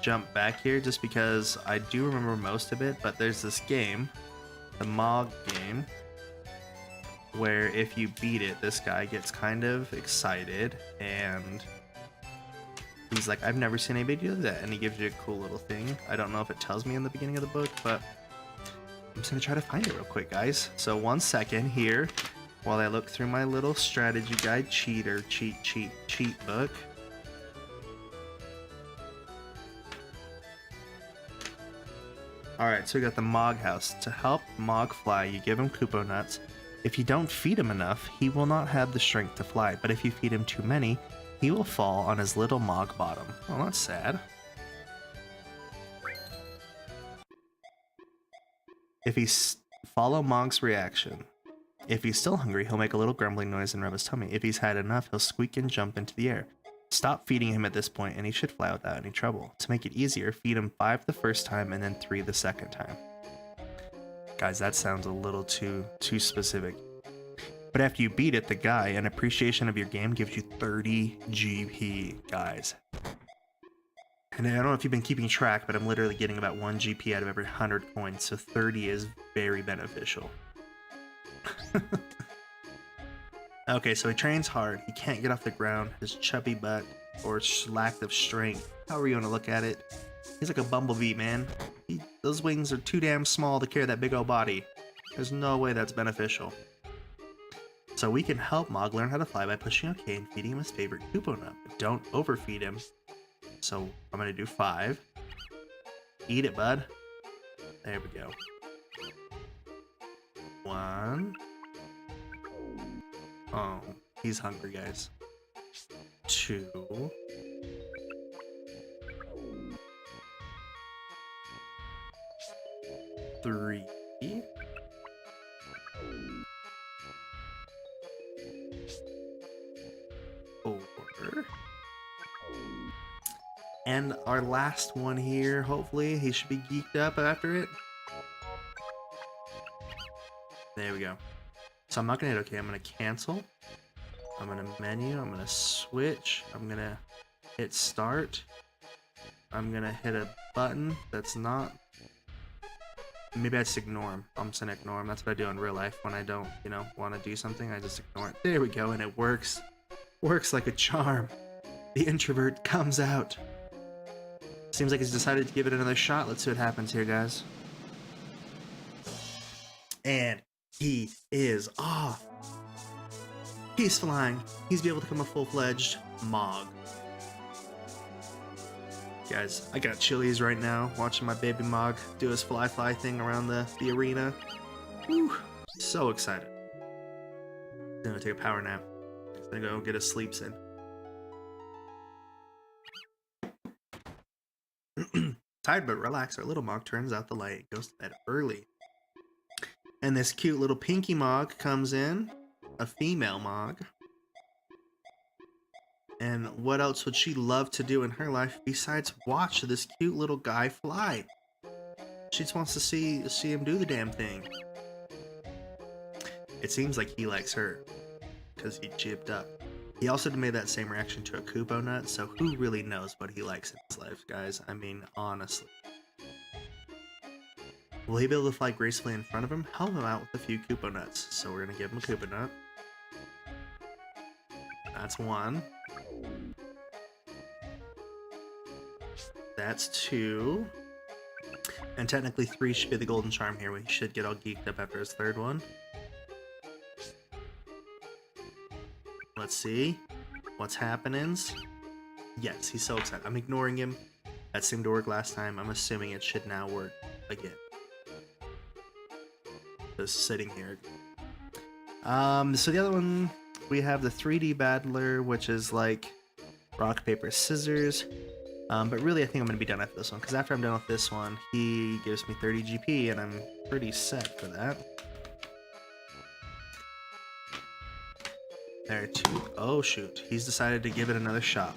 Speaker 2: jump back here just because I do remember most of it, but there's this game, the Mog game, where if you beat it, this guy gets kind of excited and he's like, I've never seen anybody do that, and he gives you a cool little thing. I don't know if it tells me in the beginning of the book, but I'm just gonna try to find it real quick, guys. So 1 second here while I look through my little strategy guide cheat book. Alright, so we got the Mog House. To help Mog fly, you give him Kupo nuts. If you don't feed him enough, he will not have the strength to fly, but if you feed him too many, he will fall on his little Mog bottom. Oh, that's sad. If follow Mog's reaction. If he's still hungry, he'll make a little grumbling noise and rub his tummy. If he's had enough, he'll squeak and jump into the air. Stop feeding him at this point, and he should fly without any trouble. To make it easier, feed him 5 the first time and then 3 the second time. Guys, that sounds a little too specific. But after you beat it, the guy, an appreciation of your game, gives you 30 GP, guys. And I don't know if you've been keeping track, but I'm literally getting about 1 GP out of every 100 coins, so 30 is very beneficial. Okay, so he trains hard. He can't get off the ground. His chubby butt, or lack of strength, however you want to look at it. He's like a bumblebee, man. Those wings are too damn small to carry that big old body. There's no way that's beneficial. So we can help Mog learn how to fly by pushing OK and feeding him his favorite Kupo nut. But don't overfeed him. So I'm going to do 5. Eat it, bud. There we go. 1. Oh, he's hungry, guys. 2. 3. 4. And our last one here, hopefully, he should be geeked up after it. There we go. So I'm not gonna hit OK, I'm gonna cancel. I'm gonna menu, I'm gonna switch, I'm gonna hit start. I'm gonna hit a button that's not... Maybe I just ignore him. I'm just gonna ignore him. That's what I do in real life when I don't, want to do something. I just ignore it. There we go, and it works. Works like a charm. The introvert comes out. Seems like he's decided to give it another shot. Let's see what happens here, guys. And he is off. He's flying. He's able to become a full-fledged Mog. Guys, I got chilies right now, watching my baby Mog do his fly thing around the arena. Whew, so excited. I'm gonna take a power nap. I'm gonna go get a sleeps in. Tired but relaxed, our little Mog turns out the light and goes to bed early. And this cute little pinky Mog comes in, a female Mog. And what else would she love to do in her life besides watch this cute little guy fly? She just wants to see him do the damn thing. It seems like he likes her, because he jibbed up. He also made that same reaction to a Kupo nut, so who really knows what he likes in his life, guys? I mean, honestly. Will he be able to fly gracefully in front of him? Help him out with a few Kupo nuts. So we're going to give him a Kupo nut. That's 1. That's 2. And technically 3 should be the golden charm here. We should get all geeked up after his 3rd one. Let's see. What's happening? Yes, he's so excited. I'm ignoring him. That seemed to work last time. I'm assuming it should now work again. Just sitting here. So the other one, we have the 3D Battler, which is like rock, paper, scissors. But really, I think I'm going to be done after this one, because after I'm done with this one, he gives me 30 GP, and I'm pretty set for that. There, 2. Oh, shoot. He's decided to give it another shot.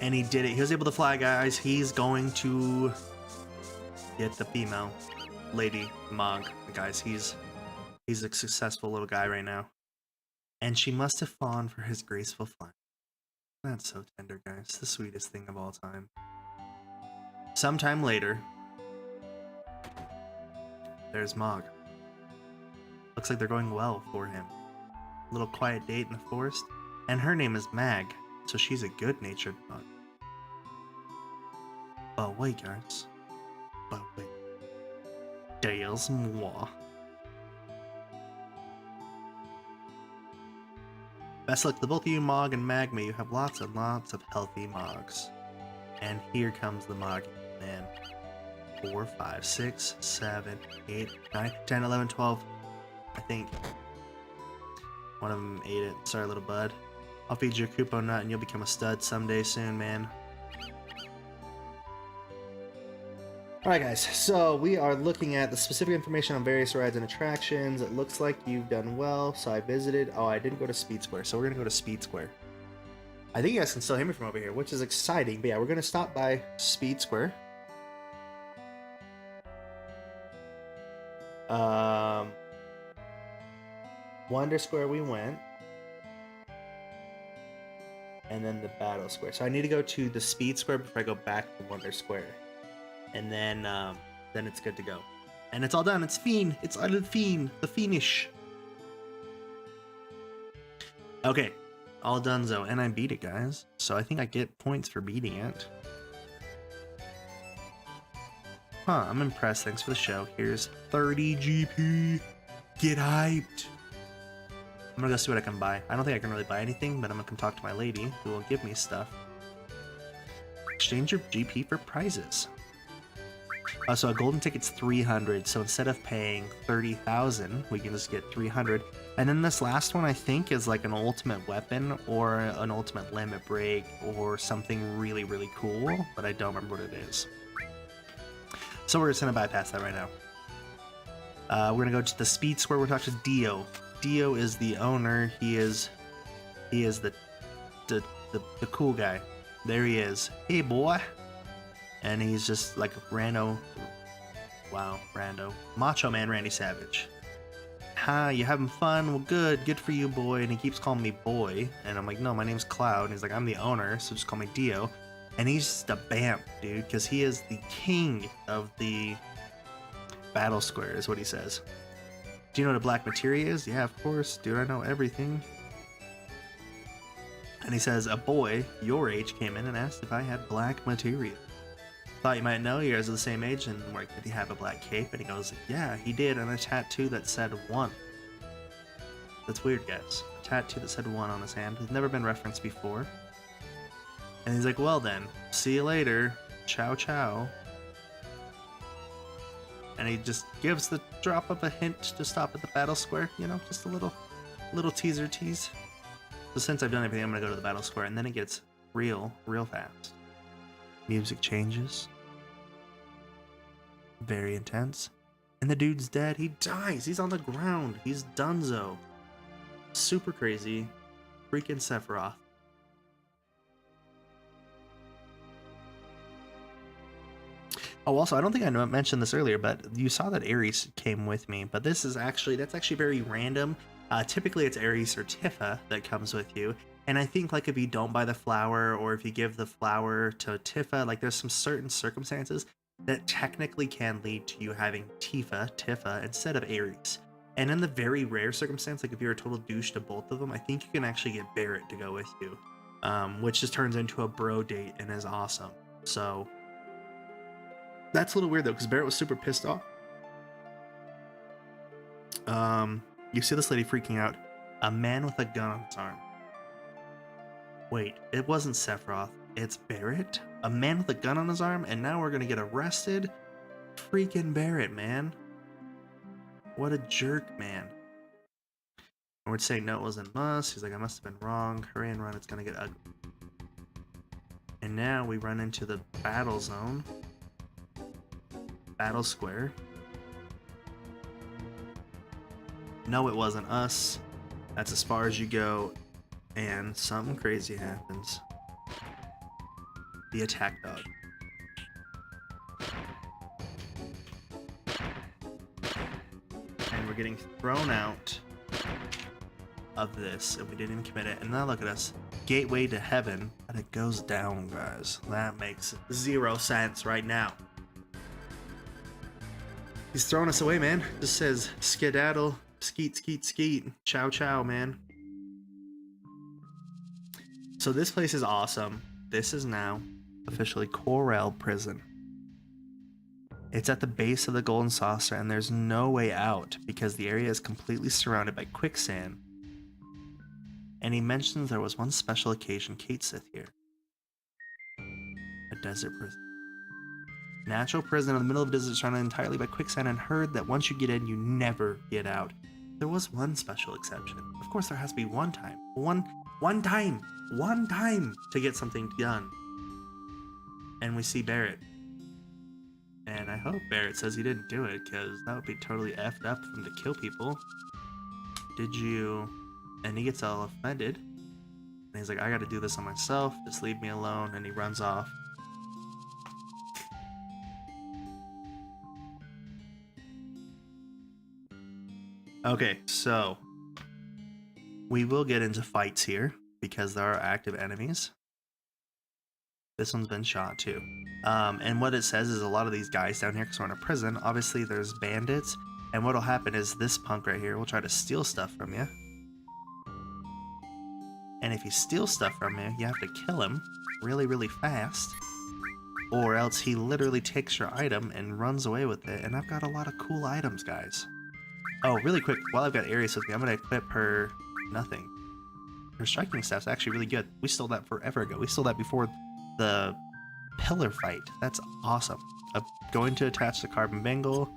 Speaker 2: And he did it. He was able to fly, guys. He's going to get the female lady Mog. Guys, he's a successful little guy right now. And she must have fallen for his graceful flying. That's so tender, guys. The sweetest thing of all time. Sometime later, there's Mog. Looks like they're going well for him. A little quiet date in the forest. And her name is Mag, so she's a good-natured Mog. But wait, guys. But wait. There's more. Best luck to both of you, Mog and Mag. May you have lots and lots of healthy Mogs. And here comes the Mog man. 4, 5, 6, 7, 8, 9, 10, 11, 12. I think one of them ate it. Sorry, little bud. I'll feed you a Koopo nut and you'll become a stud someday soon, man. Alright guys, so we are looking at the specific information on various rides and attractions. It looks like you've done well, so I visited. Oh, I didn't go to Speed Square, so we're going to go to Speed Square. I think you guys can still hear me from over here, which is exciting. But yeah, we're going to stop by Speed Square. Wonder Square we went. And then the Battle Square. So I need to go to the Speed Square before I go back to Wonder Square. And then it's good to go. And it's all done. It's Fiend. It's Island Fiend. The finish. Okay. All done, though. And I beat it, guys. So I think I get points for beating it. Huh. I'm impressed. Thanks for the show. Here's 30 GP. Get hyped. I'm gonna go see what I can buy. I don't think I can really buy anything, but I'm gonna come talk to my lady, who will give me stuff. Exchange your GP for prizes. So a golden ticket's 300, so instead of paying 30,000, we can just get 300. And then this last one, I think, is like an ultimate weapon or an ultimate limit break or something really, really cool, but I don't remember what it is. So we're just gonna bypass that right now. We're gonna go to the Speed Square. We're talking to Dio. Dio is the owner. He is the cool guy. There he is. Hey, boy. And he's just like rando. Wow, rando. Macho Man Randy Savage. Hi, you having fun? Well, good for you, boy. And he keeps calling me boy. And I'm like, no, my name's Cloud. And he's like, I'm the owner, so just call me Dio. And he's just a bamp, dude, because he is the king of the Battle Square, is what he says. Do you know what a black materia is? Yeah, of course, dude, I know everything. And he says, a boy your age came in and asked if I had black materia. Thought you might know, you guys are the same age, and like, did he have a black cape? And he goes, yeah, he did, and a tattoo that said 1. That's weird, guys. A tattoo that said 1 on his hand. It's never been referenced before. And he's like, well then, see you later. Ciao, ciao. And he just gives the drop of a hint to stop at the Battle Square, you know, just a little teaser tease. So since I've done everything, I'm gonna go to the Battle Square, and then it gets real fast. Music changes. Very intense. And the dude's dead. He dies. He's on the ground. He's donezo. Super crazy. Freaking Sephiroth. Oh, also, I don't think I mentioned this earlier, but you saw that Ares came with me. But that's actually very random. Typically, it's Ares or Tifa that comes with you. And I think, like, if you don't buy the flower, or if you give the flower to Tifa, like, there's some certain circumstances that technically can lead to you having Tifa instead of Ares. And in the very rare circumstance, like if you're a total douche to both of them, I think you can actually get Barrett to go with you, which just turns into a bro date and is awesome. So that's a little weird though, because Barrett was super pissed off. You see this lady freaking out. A man with a gun on his arm. Wait, it wasn't Sephiroth. It's Barrett? A man with a gun on his arm, and now we're gonna get arrested? Freaking Barrett, man. What a jerk, man. I would say no, it wasn't us. He's like, I must have been wrong. Hurry and run, it's gonna get ugly. And now we run into the battle zone. Battle square. No, it wasn't us. That's as far as you go. And something crazy happens. The attack dog. And we're getting thrown out of this, and we didn't even commit it. And now look at us. Gateway to heaven, and it goes down, guys. That makes 0 sense right now. He's throwing us away, man. Just says skedaddle, skeet, skeet, skeet. Chow, chow, man. So this place is awesome. This is now officially Corel Prison. It's at the base of the Golden Saucer, and there's no way out because the area is completely surrounded by quicksand. And he mentions there was one special occasion Kate Sith here. A desert prison. Natural prison in the middle of the desert surrounded entirely by quicksand, and heard that once you get in, you never get out. There was one special exception. Of course, there has to be one time. One time to get something done. And we see Barrett. And I hope Barrett says he didn't do it, because that would be totally effed up for him to kill people. Did you... And he gets all offended. And he's like, I gotta do this on myself. Just leave me alone. And he runs off. Okay, so we will get into fights here because there are active enemies. This one's been shot too. And what it says is a lot of these guys down here, because we're in a prison, obviously there's bandits. And what'll happen is this punk right here will try to steal stuff from you. And if he steals stuff from you, you have to kill him really, really fast. Or else he literally takes your item and runs away with it. And I've got a lot of cool items, guys. Oh, really quick, while I've got Ares with me, I'm going to equip her nothing. Her striking staff's actually really good. We stole that forever ago. We stole that before the pillar fight. That's awesome. I'm going to attach the carbon bangle.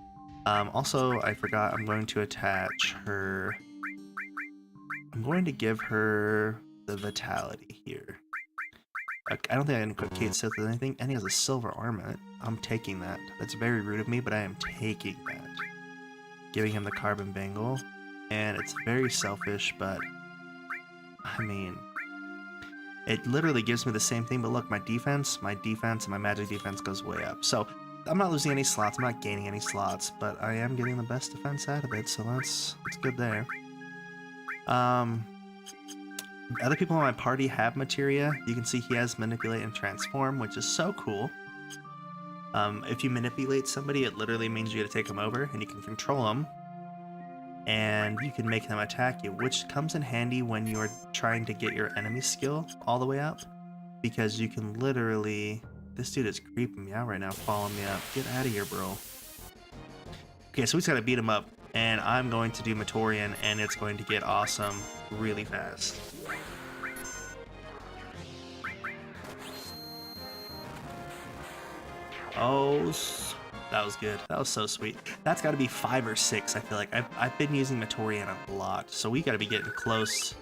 Speaker 2: Also, I forgot, I'm going to attach her... I'm going to give her the vitality here. I don't think I can equip Kate Sith with anything, and he has a silver armament. I'm taking that. That's very rude of me, but I am taking that. Giving him the carbon bangle, and it's very selfish, but I mean, it literally gives me the same thing, but look, my defense, and my magic defense goes way up. So I'm not losing any slots, I'm not gaining any slots, but I am getting the best defense out of it, so that's good there. Other people in my party have materia. You can see he has manipulate and transform, which is so cool. If you manipulate somebody, it literally means you gotta take them over, and you can control them, and you can make them attack you, which comes in handy when you're trying to get your enemy skill all the way up, because you can literally... This dude is creeping me out right now, following me up. Get out of here, bro. Okay, so we just gotta beat him up, and I'm going to do Matorian, and it's going to get awesome really fast. Oh, that was good. That was so sweet. That's got to be 5 or 6, I feel like. I've been using Matorian a lot, so we got to be getting close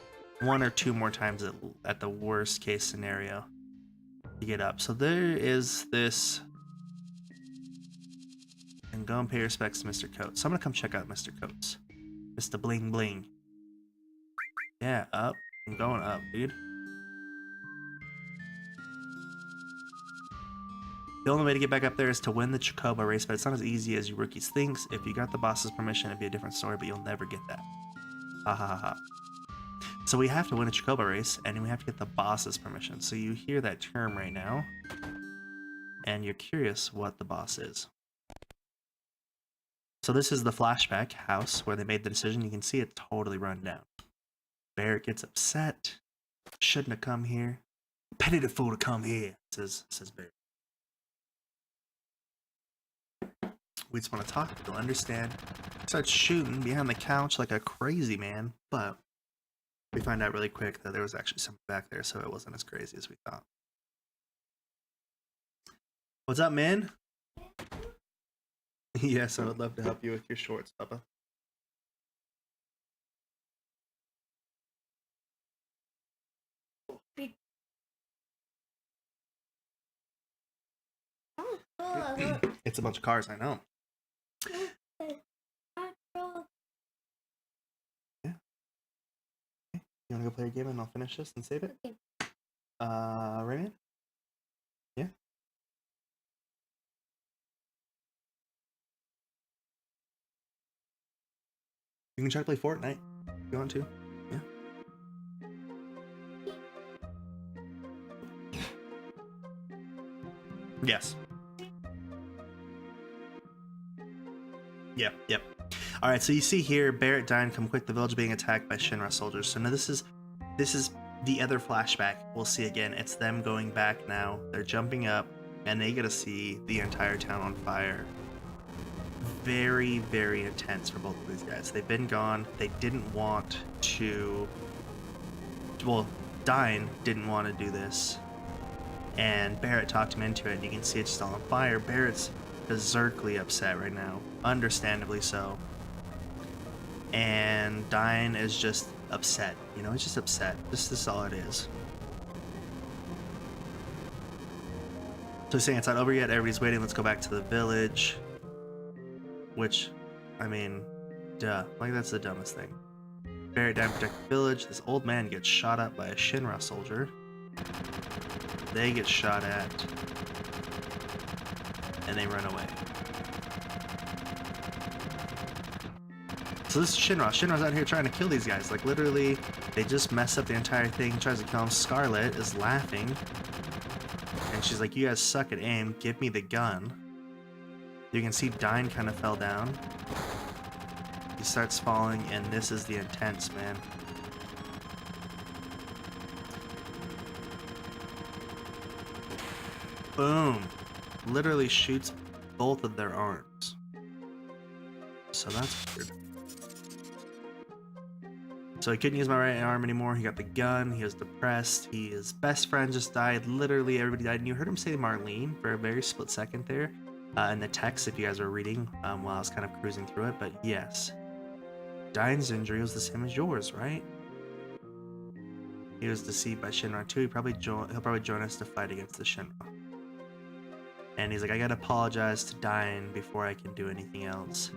Speaker 2: 1 or 2 more times at the worst case scenario to get up. So there is this... And go and pay respects to Mr. Coates. So I'm going to come check out Mr. Coates. Mr. Bling Bling. Yeah, up. I'm going up, dude. The only way to get back up there is to win the Chocobo race, but it's not as easy as you rookies think. If you got the boss's permission, it'd be a different story, but you'll never get that. Ha ha ha ha. So we have to win a Chocobo race, and we have to get the boss's permission. So you hear that term right now. and you're curious what the boss is. So this is the flashback house where they made the decision. You can see it totally run down. Barrett gets upset. Shouldn't have come here. Petty the fool to come here, says Barrett. We just want to talk. You'll understand. Starts shooting behind the couch like a crazy man, but we find out really quick that there was actually something back there, so it wasn't as crazy as we thought. What's up, man? Yes, I would love to help you with your shorts, Papa. It's a bunch of cars, I know. Yeah. Okay. You wanna go play a game and I'll finish this and save it? Okay. Rayman? Yeah? You can try to play Fortnite if you want to. Yeah. Yes. Yep. Alright, so you see here, Barrett died, come quick, the village being attacked by Shinra soldiers. So now this is the other flashback we'll see again. It's them going back now. They're jumping up, and they get to see the entire town on fire. Very, very intense for both of these guys. They've been gone. They didn't want to... Well, Dine didn't want to do this. And Barrett talked him into it, and you can see it's still on fire. Barrett's berserkly upset right now. Understandably so. And Dine is just upset. You know, he's just upset. This is all it is. So he's saying it's not over yet. Everybody's waiting. Let's go back to the village. Which, I mean, duh. Like, that's the dumbest thing. Barrett died to protect the village. This old man gets shot up by a Shinra soldier. They get shot at. And they run away. So this is Shinra. Shinra's out here trying to kill these guys. Like, literally, they just mess up the entire thing. Tries to kill him. Scarlet is laughing. And she's like, you guys suck at aim. Give me the gun. You can see Dine kind of fell down. He starts falling, and this is the intense, man. Boom. Literally shoots both of their arms. So that's weird. So he couldn't use my right arm anymore. He got the gun. He was depressed. His best friend just died. Literally everybody died. And you heard him say Marlene for a very split second there in the text if you guys were reading while I was kind of cruising through it. But yes, Dine's injury was the same as yours, right? He was deceived by Shinra too. He'll probably join us to fight against the Shinra. And he's like, I gotta apologize to Dine before I can do anything else.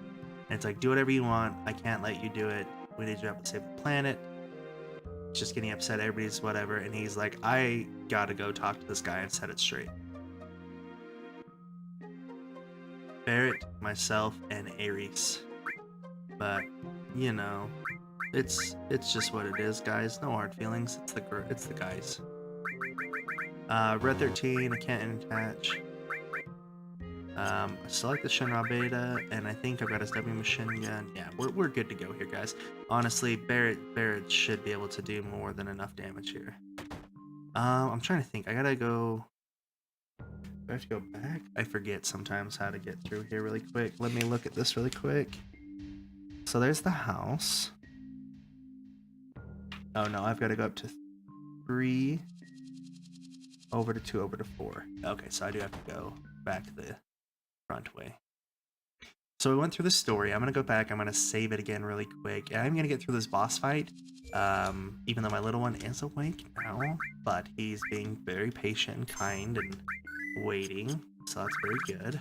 Speaker 2: And it's like, do whatever you want. I can't let you do it. We need you to save the planet. Just getting upset. Everybody's whatever. And he's like, I gotta go talk to this guy and set it straight. Barrett, myself, and Ares. But, you know, it's just what it is, guys. No hard feelings. It's the guys. Red 13, I can't attach. Select the Shinra Beta, and I think I've got a W machine gun. Yeah, we're good to go here, guys. Honestly, Barrett should be able to do more than enough damage here. I'm trying to think. I gotta go. Do I have to go back? I forget sometimes how to get through here really quick. Let me look at this really quick. So there's the house. Oh no, I've got to go up to 3, over to 2, over to 4. Okay, so I do have to go back the front way. So we went through the story. I'm gonna go back. I'm gonna save it again really quick, and I'm gonna get through this boss fight. Even though my little one is awake now, but he's being very patient and kind and waiting, so that's very good.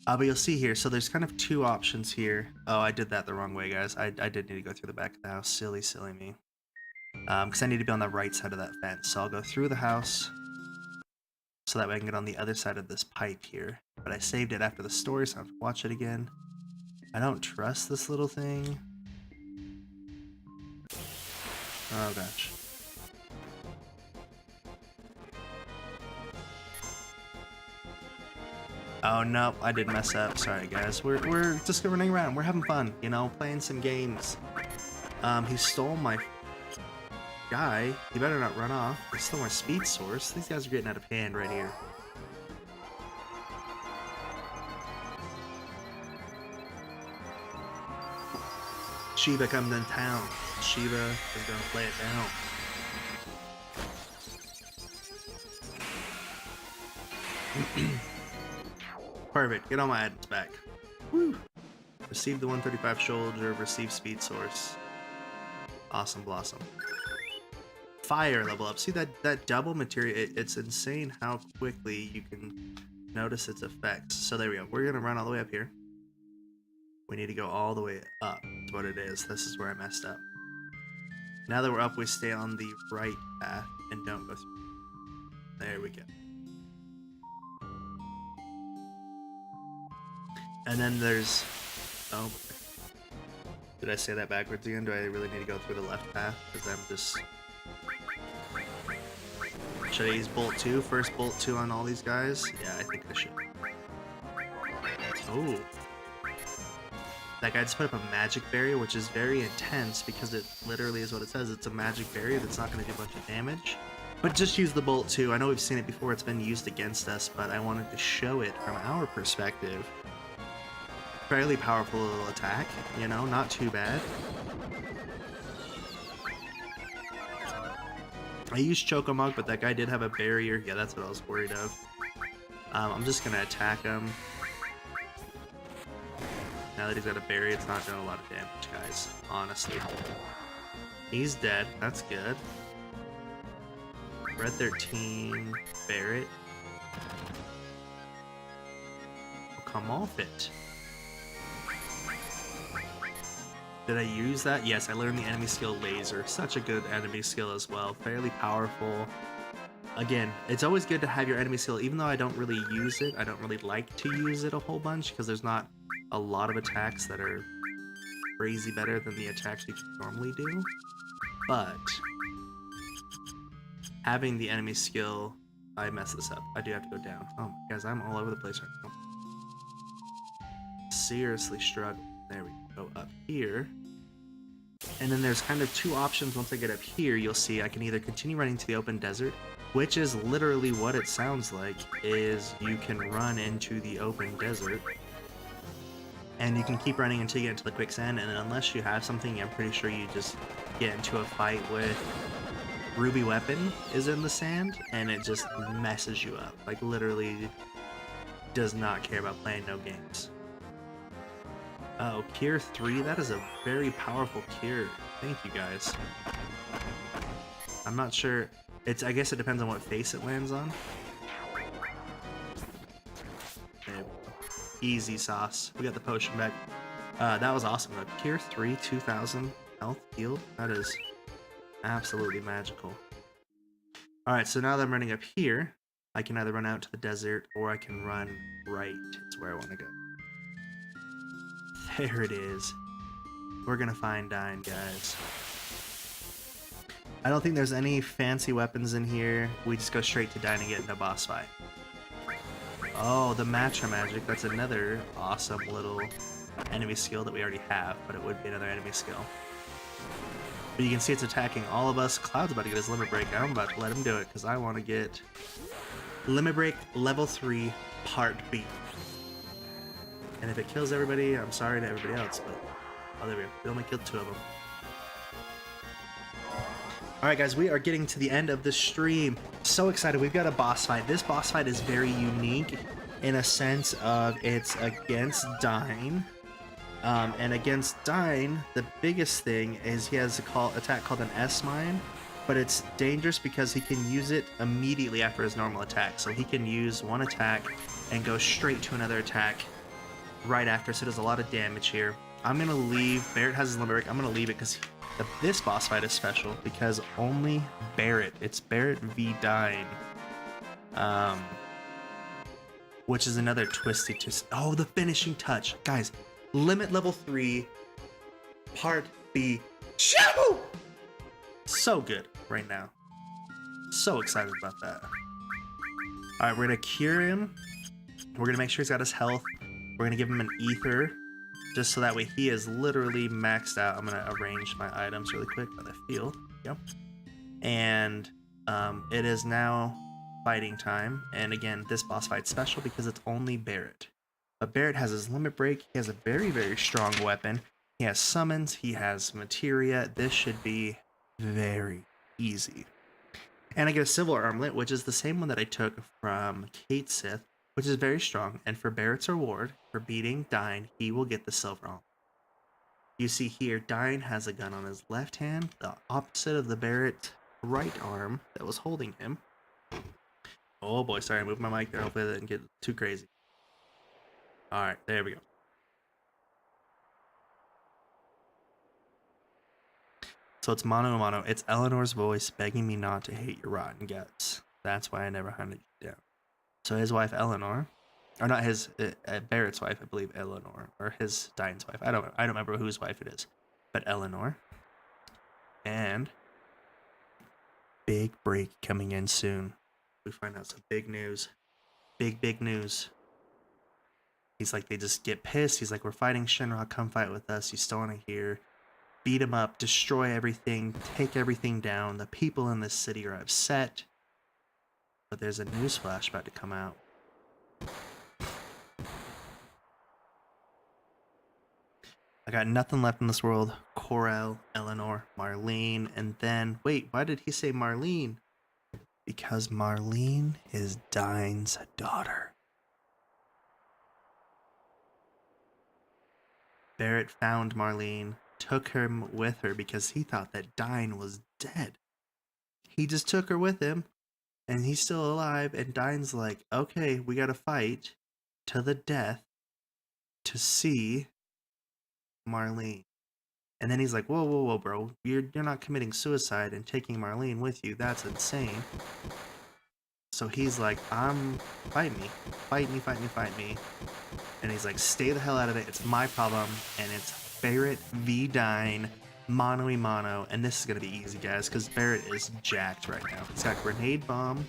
Speaker 2: But you'll see here, so there's kind of 2 options here. Oh, I did that the wrong way, guys. I did need to go through the back of the house. Silly me. Because I need to be on the right side of that fence. So I'll go through the house, so that way I can get on the other side of this pipe here. But I saved it after the story, so I have to watch it again. I don't trust this little thing. Oh gosh. Oh no, I did mess up. Sorry guys. We're just running around. We're having fun, you know, playing some games. He stole my guy. He better not run off. He stole my speed source. These guys are getting out of hand right here. Shiva comes in town. Shiva is gonna play it down. Perfect. Get all my items back. Woo. Receive the 135 shoulder. Receive speed source. Awesome blossom. Fire level up. See that double material? It's insane how quickly you can notice its effects. So there we go. We're gonna run all the way up here. We need to go all the way up. That's what it is. This is where I messed up. Now that we're up, we stay on the right path and don't go through. There we go. And then there's... Oh. Did I say that backwards again? Do I really need to go through the left path? Because I'm just... Should I use bolt 2? First bolt 2 on all these guys? Yeah, I think I should. Oh. That guy just put up a magic barrier, which is very intense because it literally is what it says. It's a magic barrier that's not going to do a bunch of damage. But just use the bolt 2. I know we've seen it before. It's been used against us, but I wanted to show it from our perspective. Fairly powerful little attack, you know, not too bad. I used Chokamug, but that guy did have a barrier. Yeah, that's what I was worried of. I'm just going to attack him. Now that he's got a barrier, it's not doing a lot of damage, guys. Honestly. He's dead. That's good. Red 13. Barret. Oh, come off it. Did I use that? Yes, I learned the enemy skill Laser. Such a good enemy skill as well. Fairly powerful. Again, it's always good to have your enemy skill, even though I don't really use it. I don't really like to use it a whole bunch because there's not a lot of attacks that are crazy better than the attacks you normally do. But having the enemy skill... I messed this up. I do have to go down. Oh, guys, I'm all over the place right now. Seriously struggle. There we go. Up here. And then there's kind of two options. Once I get up here, you'll see I can either continue running to the open desert, which is literally what it sounds like, is you can run into the open desert. And you can keep running until you get into the quicksand, and unless you have something, I'm pretty sure you just get into a fight with Ruby Weapon is in the sand, and it just messes you up. Like, literally does not care about playing no games. Oh, Cure 3, that is a very powerful cure. Thank you, guys. I'm not sure. I guess it depends on what face it lands on. There we go. Easy sauce. We got the potion back. That was awesome though. Cure 3, 2000 health healed. That is absolutely magical. Alright, so now that I'm running up here, I can either run out to the desert or I can run right. It's where I want to go. There it is. We're gonna find Dyne, guys. I don't think there's any fancy weapons in here. We just go straight to Dyne and get into a boss fight. Oh, the Matcha Magic. That's another awesome little enemy skill that we already have, but it would be another enemy skill. But you can see it's attacking all of us. Cloud's about to get his Limit Break. I'm about to let him do it because I want to get Limit Break level 3 Part B. And if it kills everybody, I'm sorry to everybody else, but... Oh, there we go. We only killed 2 of them. Alright guys, we are getting to the end of the stream. So excited. We've got a boss fight. This boss fight is very unique in a sense of it's against Dyne. And against Dyne, the biggest thing is he has a attack called an S-Mine, but it's dangerous because he can use it immediately after his normal attack. So he can use one attack and go straight to another attack right after, so it does a lot of damage here. I'm gonna leave. Barret has his Limit Break. I'm gonna leave it because this boss fight is special because only Barret. It's Barret v Dyne. Which is another twisty twist. Oh, the finishing touch. Guys, Limit level 3, Part B. Shoo! So good right now. So excited about that. Alright, we're gonna cure him. We're going to make sure he's got his health. We're going to give him an ether, just so that way he is literally maxed out. I'm going to arrange my items really quick by the field. Yep. And it is now fighting time. And again, this boss fight's special because it's only Barret. But Barret has his limit break. He has a very, very strong weapon. He has summons. He has materia. This should be very easy. And I get a silver armlet, which is the same one that I took from Kate Sith, which is very strong. And for Barret's reward, for beating Dine, he will get the silver armlet. You see here, Dine has a gun on his left hand, the opposite of the Barret right arm that was holding him. Oh boy, sorry, I moved my mic there. Hopefully that didn't get too crazy. Alright, there we go. So it's mano a mano. It's Eleanor's voice begging me not to hate your rotten guts. That's why I never hunted you down. So his wife Eleanor, or not his, Barret's wife, I believe Eleanor, or his Dine's wife. I don't remember whose wife it is, but Eleanor. And big break coming in soon. We find out some big news. Big news. He's like, they just get pissed. He's like, we're fighting Shinra. Come fight with us. You still want to hear. Beat him up. Destroy everything. Take everything down. The people in this city are upset. But there's a news flash about to come out. I got nothing left in this world. Corel, Eleanor, Marlene, and then... Wait, why did he say Marlene? Because Marlene is Dine's daughter. Barret found Marlene, took her with her because he thought that Dine was dead. He just took her with him, and he's still alive, and Dine's like, okay, we gotta fight to the death to see Marlene. And then he's like, whoa, bro, you're not committing suicide and taking Marlene with you. That's insane. So he's like, fight me. And he's like, stay the hell out of it. It's my problem. And it's Barret v Dine, mano a mano. And this is going to be easy, guys, because Barret is jacked right now. He's got Grenade Bomb.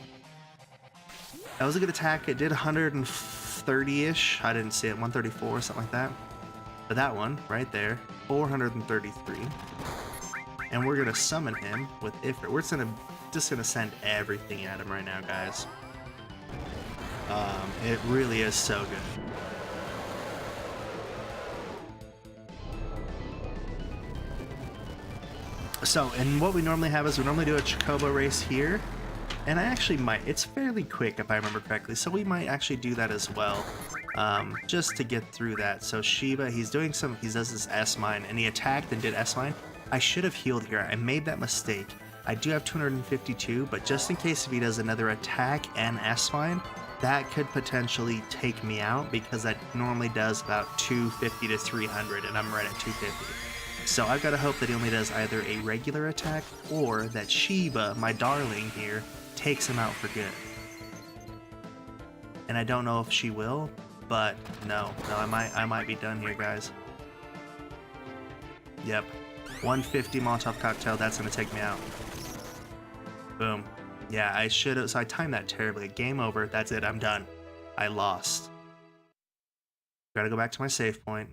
Speaker 2: That was a good attack. It did 130-ish. I didn't see it. 134, something like that. But that one, right there, 433. And we're going to summon him with Ifrit. We're just going to send everything at him right now, guys. It really is so good. So, and what we normally have is we normally do a Chocobo race here. And I actually might, it's fairly quick if I remember correctly, so we might actually do that as well. Just to get through that. So Shiva, he does this S-Mine, and he attacked and did S-Mine. I should have healed here. I made that mistake. I do have 252, but just in case if he does another attack and S-Mine, that could potentially take me out, because that normally does about 250 to 300, and I'm right at 250. So I've got to hope that he only does either a regular attack, or that Shiva, my darling here, takes him out for good. And I don't know if she will, but no, I might be done here, guys. Yep, 150 Molotov cocktail. That's gonna take me out. Boom. Yeah, I should have. So I timed that terribly. Game over. That's it. I'm done. I lost. Gotta go back to my save point.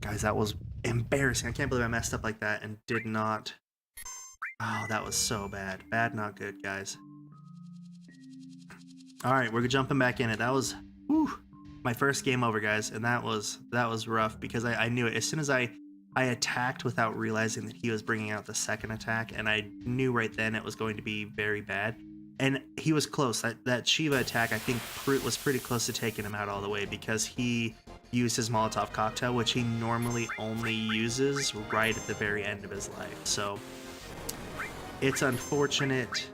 Speaker 2: Guys, that was embarrassing. I can't believe I messed up like that and did not. Oh, that was so bad. Bad, not good, guys. All right, we're jumping back in it. That was my first game over, guys, and that was rough, because I knew it as soon as I attacked without realizing that he was bringing out the second attack, and I knew right then it was going to be very bad. And he was close. That Shiva attack, I think, was pretty close to taking him out all the way, because he used his Molotov cocktail, which he normally only uses right at the very end of his life. So it's unfortunate.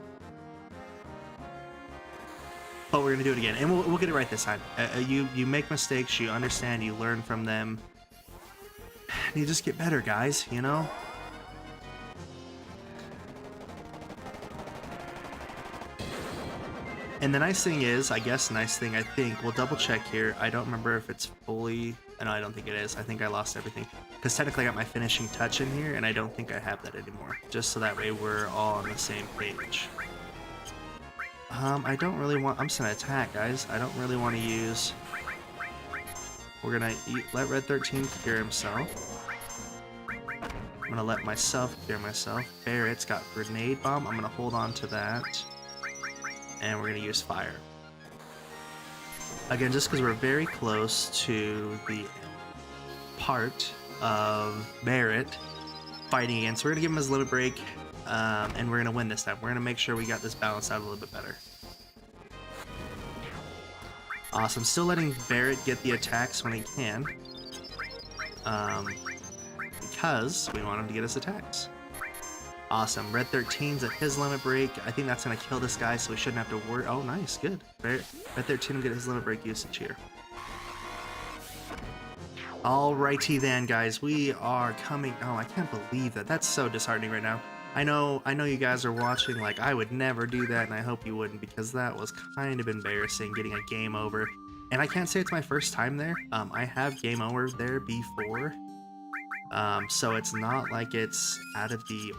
Speaker 2: But we're gonna do it again, and we'll get it right this time. You make mistakes, you understand, you learn from them, and you just get better, guys. You know. And the nice thing is, I think, we'll double check here. I don't remember if it's fully. No, I don't think it is. I think I lost everything, because technically I got my finishing touch in here, and I don't think I have that anymore. Just so that way we're all on the same page. I don't really want... I'm just gonna attack, guys. I don't really want to use... We're gonna let Red 13 cure himself. I'm gonna let myself cure myself. Barrett's got Grenade Bomb. I'm gonna hold on to that. And we're gonna use Fire. Again, just because we're very close to the part of Barrett fighting again. So we're gonna give him his limit break, and we're gonna win this time. We're gonna make sure we got this balanced out a little bit better. Awesome. Still letting Barrett get the attacks when he can, because we want him to get his attacks. Awesome. Red 13's at his limit break. I think that's gonna kill this guy, so we shouldn't have to worry. Oh, nice, good. Red 13 will get his limit break usage here. Alrighty then, guys, we are coming... Oh, I can't believe that. That's so disheartening right now. I know you guys are watching like, I would never do that, and I hope you wouldn't, because that was kind of embarrassing, getting a game over. And I can't say it's my first time there. I have game over there before. So it's not like it's out of the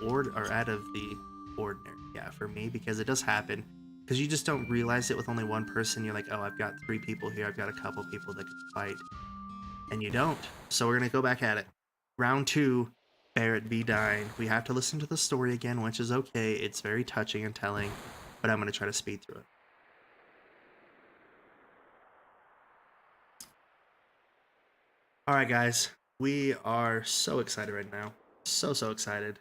Speaker 2: ordinary, yeah, for me, because it does happen. Because you just don't realize it with only one person. You're like, oh, I've got 3 people here, I've got a couple people that can fight. And you don't. So we're gonna go back at it. Round 2, Barrett v. Dyne. We have to listen to the story again, which is okay. It's very touching and telling, but I'm gonna try to speed through it. Alright guys, we are so excited right now. So excited.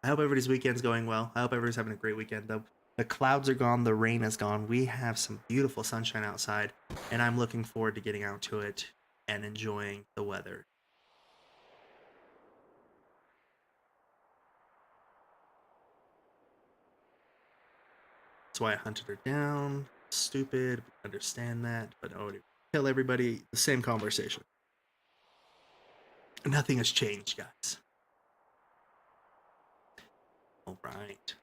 Speaker 2: I hope everybody's weekend's going well. I hope everybody's having a great weekend. The clouds are gone, the rain is gone. We have some beautiful sunshine outside, and I'm looking forward to getting out to it and enjoying the weather. That's why I hunted her down. Stupid, understand that, but I would kill everybody. The same conversation. Nothing has changed, guys. All right.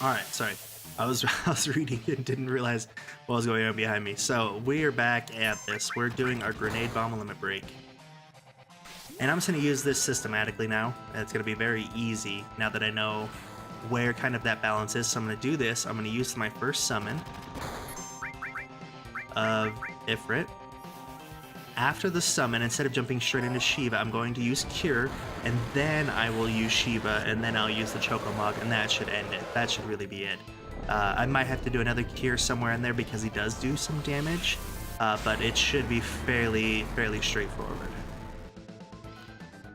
Speaker 2: Alright, sorry. I was reading and didn't realize what was going on behind me. So, we are back at this. We're doing our Grenade Bomb limit break. And I'm just going to use this systematically now. It's going to be very easy now that I know where kind of that balance is. So I'm going to do this. I'm going to use my first summon of Ifrit. After the summon, instead of jumping straight into Shiva, I'm going to use Cure, and then I will use Shiva, and then I'll use the Chocomog, and that should end it. That should really be it. I might have to do another Cure somewhere in there because he does do some damage, but it should be fairly straightforward.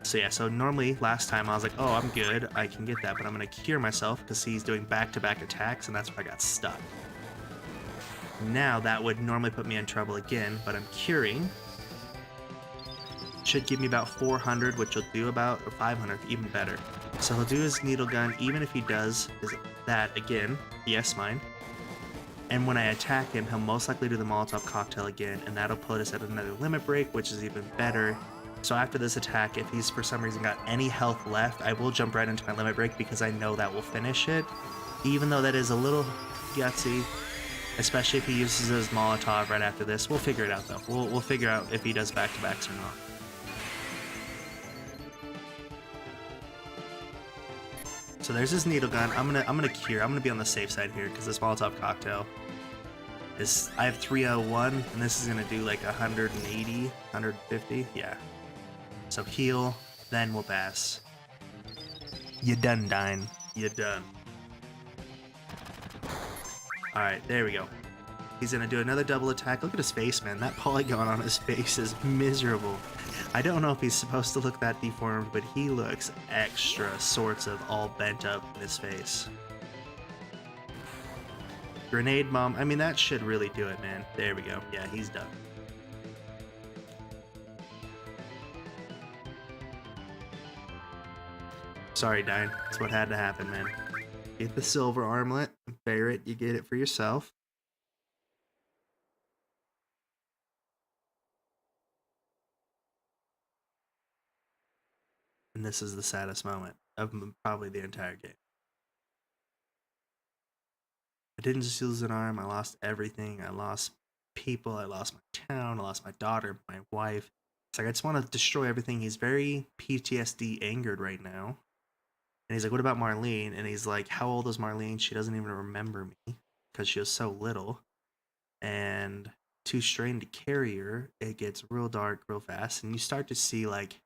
Speaker 2: So yeah, so normally last time I was like, oh, I'm good, I can get that, but I'm going to Cure myself because he's doing back-to-back attacks, and that's where I got stuck. Now that would normally put me in trouble again, but I'm Curing. Should give me about 400, which will do about, or 500, even better. So he'll do his needle gun, even if he does that again, yes mine. And when I attack him, he'll most likely do the Molotov cocktail again, and that'll put us at another limit break, which is even better. So after this attack, if he's for some reason got any health left, I will jump right into my limit break because I know that will finish it. Even though that is a little gutsy, especially if he uses his Molotov right after this. We'll figure it out though. We'll figure out if he does back-to-backs or not. So there's his needle gun. I'm gonna Cure. I'm gonna be on the safe side here because this Molotov cocktail is. I have 301, and this is gonna do like 180, 150. Yeah. So heal, then we'll pass. You done, Dyne. You done. All right, there we go. He's gonna do another double attack. Look at his face, man. That polygon on his face is miserable. I don't know if he's supposed to look that deformed, but he looks extra sorts of all bent up in his face. Grenade bomb. I mean, that should really do it, man. There we go. Yeah, he's done. Sorry, Dine. That's what had to happen, man. Get the silver armlet. Barret, you get it for yourself. And this is the saddest moment of probably the entire game. I didn't just lose an arm. I lost everything. I lost people. I lost my town. I lost my daughter, my wife. It's like, I just want to destroy everything. He's very PTSD angered right now. And he's like, what about Marlene? And he's like, how old is Marlene? She doesn't even remember me because she was so little. And too strained to carry her. It gets real dark real fast. And you start to see, like,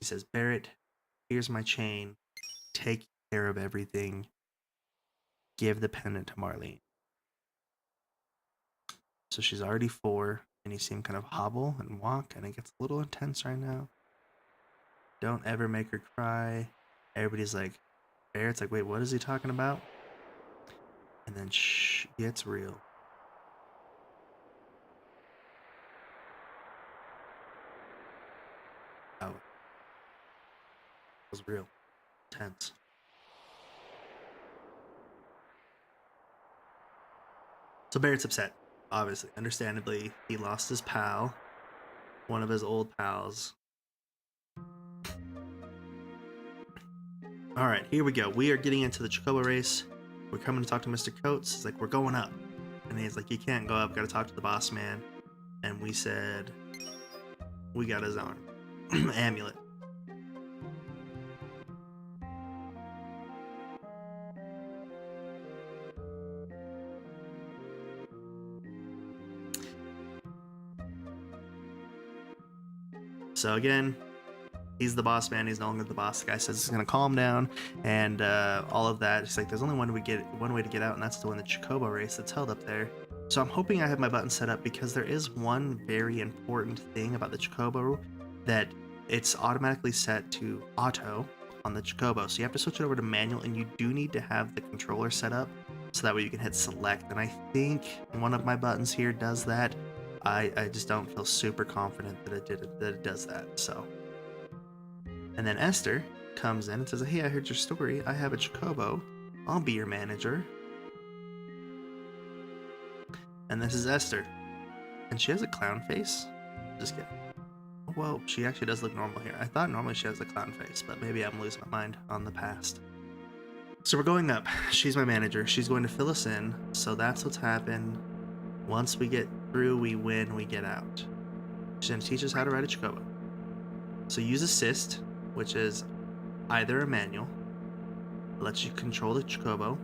Speaker 2: he says, Barret, here's my chain. Take care of everything. Give the pendant to Marlene. So she's already 4, and you see him kind of hobble and walk, and it gets a little intense right now. Don't ever make her cry. Everybody's like, Barret's like, wait, what is he talking about? And then shh, gets real. Oh. It was real. Tense. So Barret's upset, obviously. Understandably, he lost his pal. One of his old pals. Alright, here we go. We are getting into the Chocobo race. We're coming to talk to Mr. Coates. He's like, we're going up. And he's like, you can't go up. Gotta talk to the boss man. And we said, we got his arm. Amulet. So again, he's the boss man. He's no longer the boss. The guy says he's gonna calm down and all of that. It's like there's only one way to get out, and that's to win the Chocobo race that's held up there. So I'm hoping I have my button set up because there is one very important thing about the Chocobo, that it's automatically set to auto on the Chocobo. So you have to switch it over to manual, and you do need to have the controller set up so that way you can hit select. And I think one of my buttons here does that. I just don't feel super confident that it does that. So, and then Esther comes in and says, hey, I heard your story. I have a Chocobo. I'll be your manager. And this is Esther. And she has a clown face. Just kidding. Well, she actually does look normal here. I thought normally she has a clown face, but maybe I'm losing my mind on the past. So we're going up. She's my manager. She's going to fill us in. So that's what's happened. Once we get through, we win, we get out. She's going to teach us how to ride a Chocobo. So use assist, which is either a manual, lets you control the Chocobo,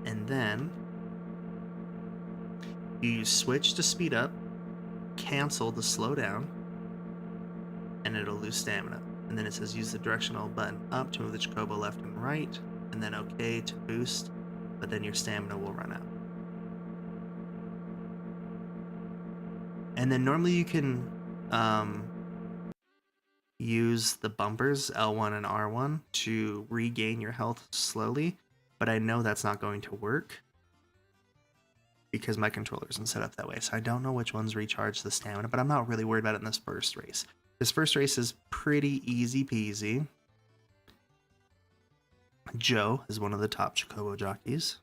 Speaker 2: and then you switch to speed up, cancel to slow down, and it'll lose stamina. And then it says use the directional button up to move the Chocobo left and right, and then OK to boost, but then your stamina will run out. And then normally you can use the bumpers L1 and R1 to regain your health slowly, but I know that's not going to work because my controller isn't set up that way. So I don't know which ones recharge the stamina, but I'm not really worried about it in this first race. This first race is pretty easy peasy. Joe is one of the top Chocobo jockeys.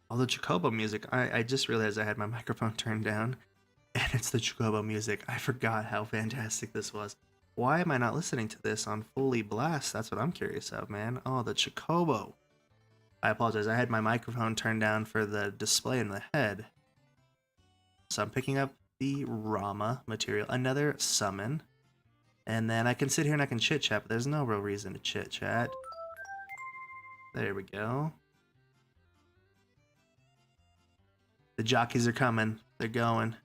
Speaker 2: All the Chocobo music, I just realized I had my microphone turned down, and it's the Chocobo music. I forgot how fantastic this was. Why am I not listening to this on fully blast? That's what I'm curious of, man. Oh, the Chocobo. I apologize. I had my microphone turned down for the display in the head. So I'm picking up the Rama material, another summon. And then I can sit here and I can chit-chat, but there's no real reason to chit-chat. There we go. The jockeys are coming. They're going.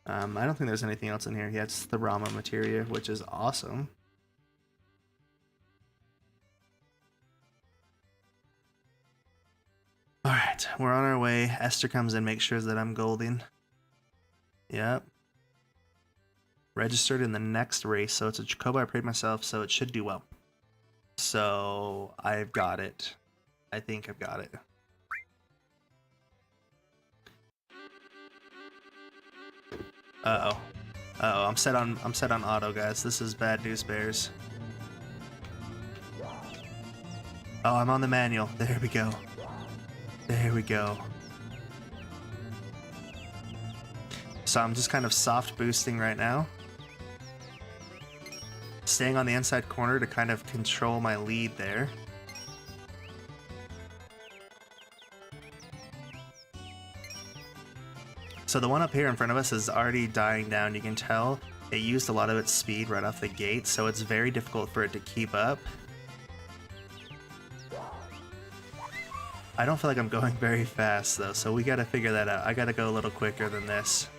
Speaker 2: I don't think there's anything else in here. Yeah, it's the Rama materia, which is awesome. Alright, we're on our way. Esther comes in, makes sure that I'm golden. Yep. Registered in the next race, so it's a Chocobo I prayed myself, so it should do well. So, I've got it. I think I've got it. Uh-oh. Uh-oh, I'm set on auto, guys. This is bad news bears. Oh, I'm on the manual. There we go. There we go. So I'm just kind of soft boosting right now. Staying on the inside corner to kind of control my lead there. So the one up here in front of us is already dying down. You can tell it used a lot of its speed right off the gate, so it's very difficult for it to keep up. I don't feel like I'm going very fast though, so we gotta figure that out. I gotta go a little quicker than this.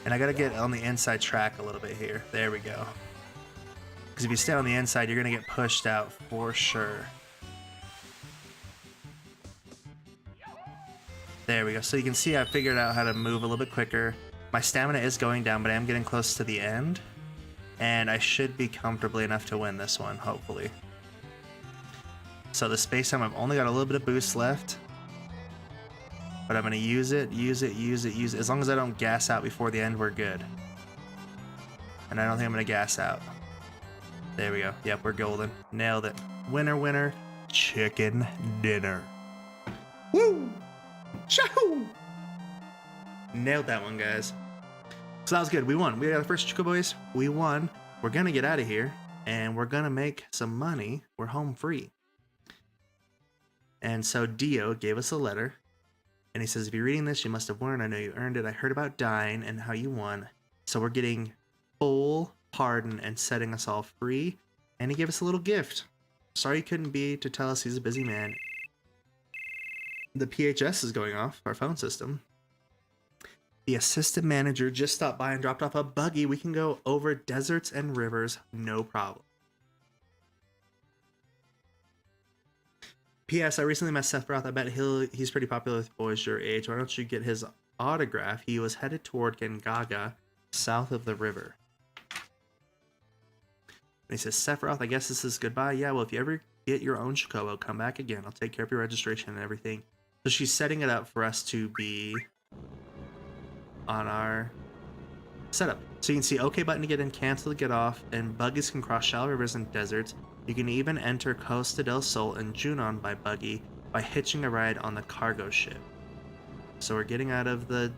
Speaker 2: And I gotta get on the inside track a little bit here. There we go. Because if you stay on the inside, you're gonna get pushed out for sure. There we go. So you can see I figured out how to move a little bit quicker. My stamina is going down, but I am getting close to the end. And I should be comfortably enough to win this one, hopefully. So the space time, I've only got a little bit of boost left. But I'm going to use it. As long as I don't gas out before the end, we're good. And I don't think I'm going to gas out. There we go. Yep, we're golden. Nailed it. Winner, winner, chicken dinner. Woo! Shahoo! Nailed that one, guys. So that was good. We won. We got the first Choco Boys. We won. We're going to get out of here. And we're going to make some money. We're home free. And so Dio gave us a letter, and he says, if you're reading this, you must have won. I know you earned it. I heard about dying and how you won. So we're getting full pardon and setting us all free. And he gave us a little gift. Sorry he couldn't be to tell us he's a busy man. The PHS is going off, our phone system. The assistant manager just stopped by and dropped off a buggy. We can go over deserts and rivers, no problem. P.S. I recently met Sephiroth. I bet he's pretty popular with boys your age. Why don't you get his autograph? He was headed toward Gengaga, south of the river. And he says, Sephiroth, I guess this is goodbye. Yeah, well, if you ever get your own Chocobo, come back again. I'll take care of your registration and everything. So she's setting it up for us to be on our setup. So you can see OK button to get in, cancel to get off, and buggies can cross shallow rivers and deserts. You can even enter Costa del Sol and Junon by buggy by hitching a ride on the cargo ship. So we're getting out of the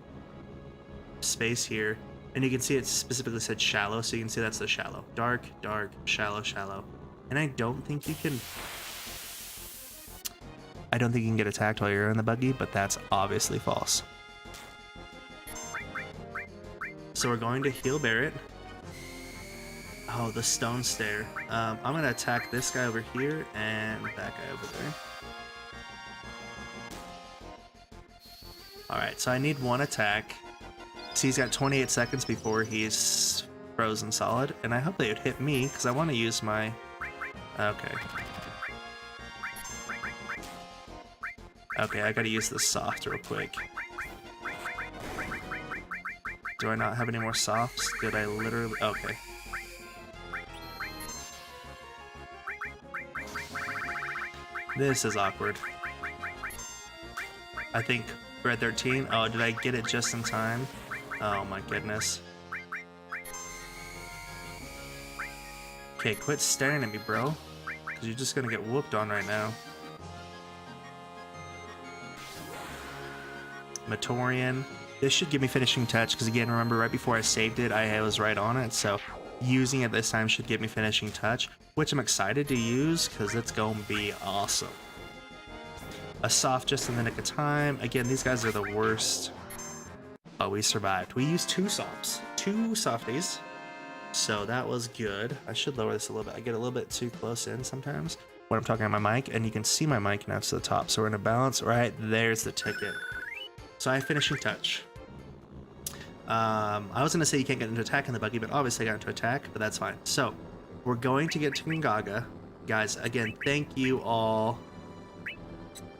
Speaker 2: space here, and you can see it specifically said shallow, so you can see that's the shallow. Dark, dark, shallow, shallow. And I don't think you can get attacked while you're in the buggy, but that's obviously false. So we're going to heal Barret. Oh, the stone stair. I'm going to attack this guy over here and that guy over there. Alright, so I need one attack. See, he's got 28 seconds before he's frozen solid, and I hope they would hit me, because I want to use my... Okay. Okay, I gotta use the soft real quick. Do I not have any more softs? Did I literally... Okay. This is awkward. I think we're at 13. Oh, did I get it just in time? Oh my goodness. Okay, quit staring at me, bro. Because you're just gonna get whooped on right now. Matorian. This should give me finishing touch, because again, remember, right before I saved it, I was right on it, so using it this time should give me finishing touch, which I'm excited to use, because it's going to be awesome. A soft just in the nick of time. Again, these guys are the worst. Oh, we survived. We used two softies, so that was good. I should lower this a little bit. I get a little bit too close in sometimes when I'm talking on my mic, and you can see my mic now to the top, so we're in a balance. Right, there's the ticket. So I have finishing touch. I was going to say you can't get into attack in the buggy, but obviously I got into attack, but that's fine. So we're going to get to Gongaga. Guys, again, thank you all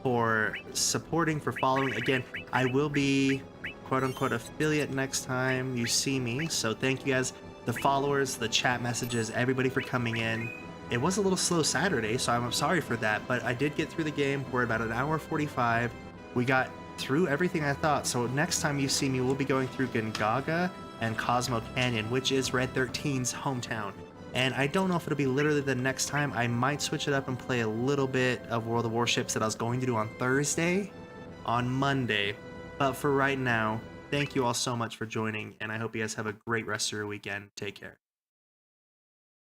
Speaker 2: for supporting, for following. Again, I will be quote-unquote affiliate next time you see me, so thank you guys, the followers, the chat messages, everybody for coming in. It was a little slow Saturday, so I'm sorry for that, but I did get through the game. We're about an hour 45. We got through everything I thought, so next time you see me, we'll be going through Gongaga and Cosmo Canyon, which is Red 13's hometown. And I don't know if it'll be literally the next time. I might switch it up and play a little bit of World of Warships that I was going to do on Thursday, on Monday. But for right now, thank you all so much for joining, and I hope you guys have a great rest of your weekend. Take care.